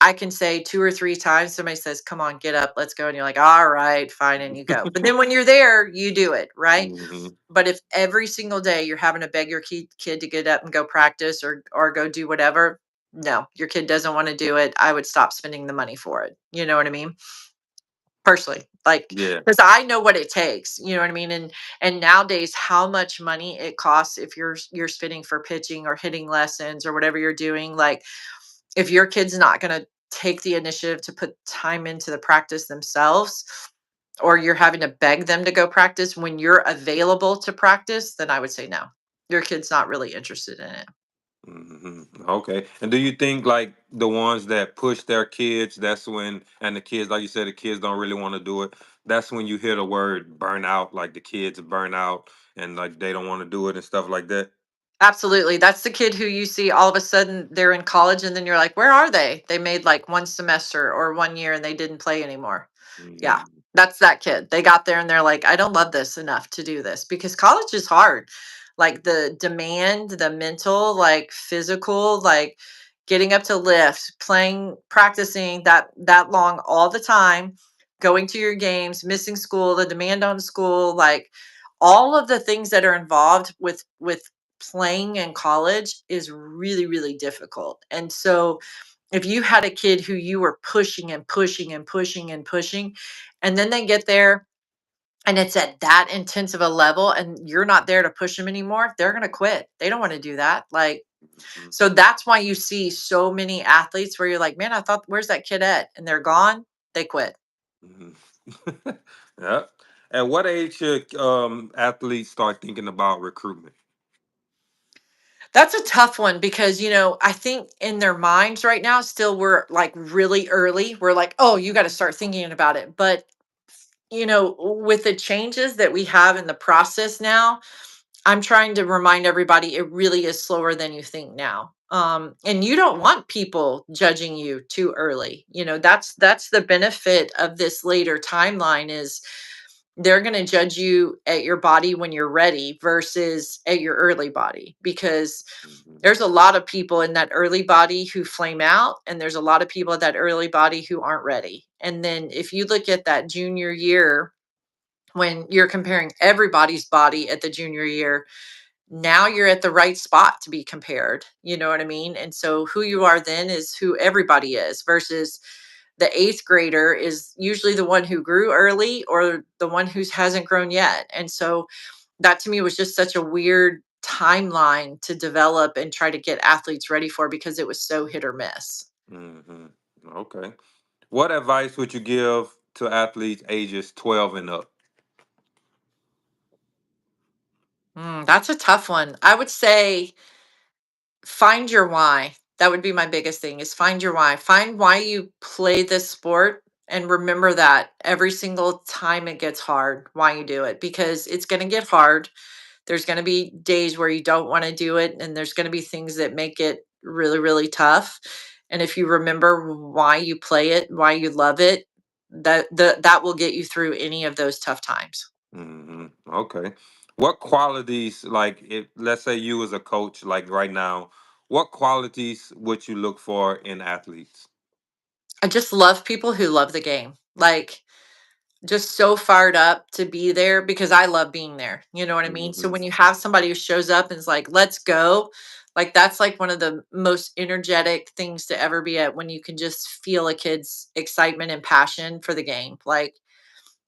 I can say 2 or 3 times somebody says, "Come on, get up, let's go." And you're like, "All right, fine," and you go. But then when you're there, you do it, right? Mhm. But if every single day you're having to beg your kid to get up and go practice or go do whatever, no, your kid doesn't want to do it. I would stop spending the money for it. You know what I mean? personally, like, Yeah. because I know what it takes, you know what I mean? And nowadays how much money it costs if you're spending for pitching or hitting lessons or whatever you're doing. Like, if your kid's not going to take the initiative to put time into the practice themselves, or you're having to beg them to go practice when you're available to practice, then I would say no. Your kid's not really interested in it. Okay. And do you think like the ones that push their kids, that's when, and the kids, like you said, the kids don't really want to do it. That's when you hear the word burnout, like the kids burn out and like they don't want to do it and stuff like that. Absolutely. That's the kid who you see all of a sudden they're in college and then you're like, "Where are they? They made like one semester or 1 year and they didn't play anymore." Yeah. Mm-hmm. That's that kid. They got there and they're like, "I don't love this enough to do this," because college is hard. Like the demand, the mental, like physical, like getting up to lift, playing, practicing that long all the time, going to your games, missing school, the demand on school, like all of the things that are involved with playing in college is really, really difficult. And so if you had a kid who you were pushing and pushing and pushing and pushing, and then they get there and it's at that intense of a level and you're not there to push them anymore, they're going to quit. They don't want to do that. Like, so that's why you see so many athletes where you're like, man, I thought, where's that kid at? And they're gone, they quit. Hmm. Yeah. At what age should athletes start thinking about recruitment? That's a tough one because, I think in their minds right now, still we're like really early. We're like, oh, you got to start thinking about it. But, with the changes that we have in the process now, I'm trying to remind everybody it really is slower than you think now. And you don't want people judging you too early. That's the benefit of this later timeline is they're going to judge you at your body when you're ready versus at your early body, because Hmm. there's a lot of people in that early body who flame out and there's a lot of people at that early body who aren't ready. And then if you look at that junior year, when you're comparing everybody's body at the junior year, now you're at the right spot to be compared. You know what I mean? And so who you are then is who everybody is versus the eighth grader is usually the one who grew early or the one who hasn't grown yet. And so that to me was just such a weird timeline to develop and try to get athletes ready for because it was so hit or miss. Hmm. Okay. What advice would you give to athletes ages 12 and up? That's a tough one. I would say find your why. That would be my biggest thing is find your why. Find why you play this sport and remember that every single time it gets hard, why you do it because it's going to get hard. There's going to be days where you don't want to do it and there's going to be things that make it really really tough. And if you remember why you play it, why you love it, that will get you through any of those tough times. Okay. What qualities, like, if let's say you was a coach, like right now, what qualities would you look for in athletes? I just love people who love the game. Like, just so fired up to be there because I love being there. You know what I mean? So Hmm. when you have somebody who shows up and is like, "Let's go," like that's like one of the most energetic things to ever be at when you can just feel a kid's excitement and passion for the game. Like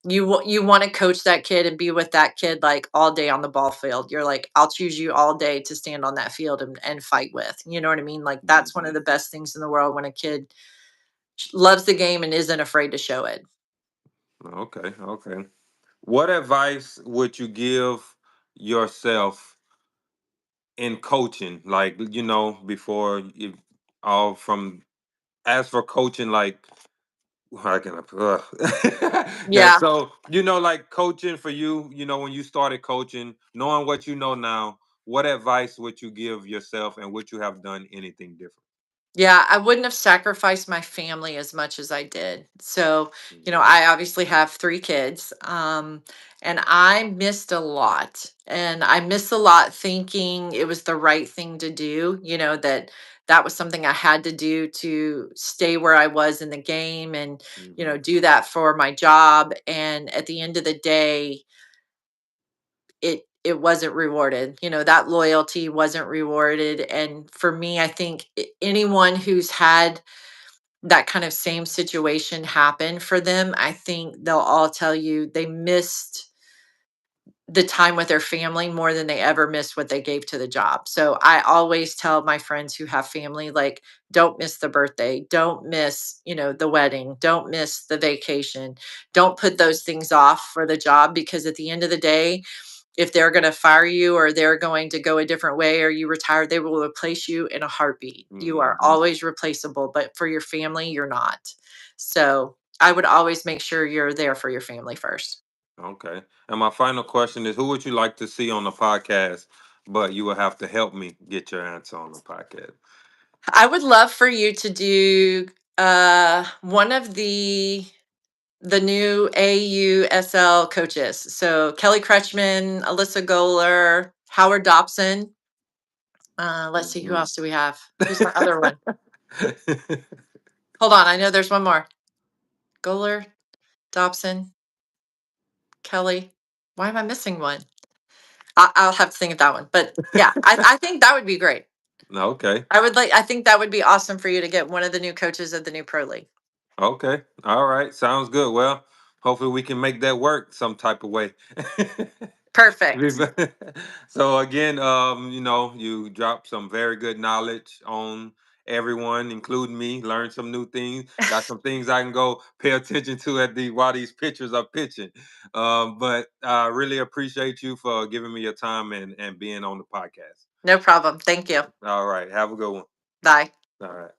you want to coach that kid and be with that kid like all day on the ball field. You're like, "I'll choose you all day to stand on that field and fight with." You know what I mean? Like that's one of Hmm. the best things in the world when a kid loves the game and isn't afraid to show it. Okay, okay. What advice would you give yourself in coaching? Like, before you all from as for coaching, like how can I put that? Yeah. So, like coaching for you, when you started coaching, knowing what you know now, what advice would you give yourself and would you have done anything different? Yeah, I wouldn't have sacrificed my family as much as I did. So, Mhm. I obviously have 3 kids, and I missed a lot. And I missed a lot thinking it was the right thing to do, that was something I had to do to stay where I was in the game and, Mhm. do that for my job. And at the end of the day, it wasn't rewarded. That loyalty wasn't rewarded. And for me, I think anyone who's had that kind of same situation happen for them, I think they'll all tell you they missed the time with their family more than they ever missed what they gave to the job. So I always tell my friends who have family, like, don't miss the birthday, don't miss, the wedding, don't miss the vacation, don't put those things off for the job, because at the end of the day, if they're going to fire you or they're going to go a different way or you retire, they will replace you in a heartbeat. You are Hmm. always replaceable, but for your family, you're not. So I would always make sure you're there for your family first. Okay. And my final question is, who would you like to see on the podcast? But you will have to help me get your answer on the podcast. I would love for you to do one of the new AUSL coaches. So Kelly Kretschmann, Alyssa Goler, Howard Dobson. Let's see, who Mhm. else do we have? Who's the other one? Hold on, I know there's one more. Goler, Dobson, Kelly. Why am I missing one? I'll have to think of that one. But yeah, I think that would be great. Okay. I think that would be awesome for you to get one of the new coaches of the new pro league. Okay. All right. Sounds good. Well, hopefully we can make that work some type of way. Perfect. So again, you dropped some very good knowledge on everyone, including me. Learned some new things. Got some things I can go pay attention to at the while these pitchers are pitching. But I really appreciate you for giving me your time and being on the podcast. No problem. Thank you. All right. Have a good one. Bye. All right.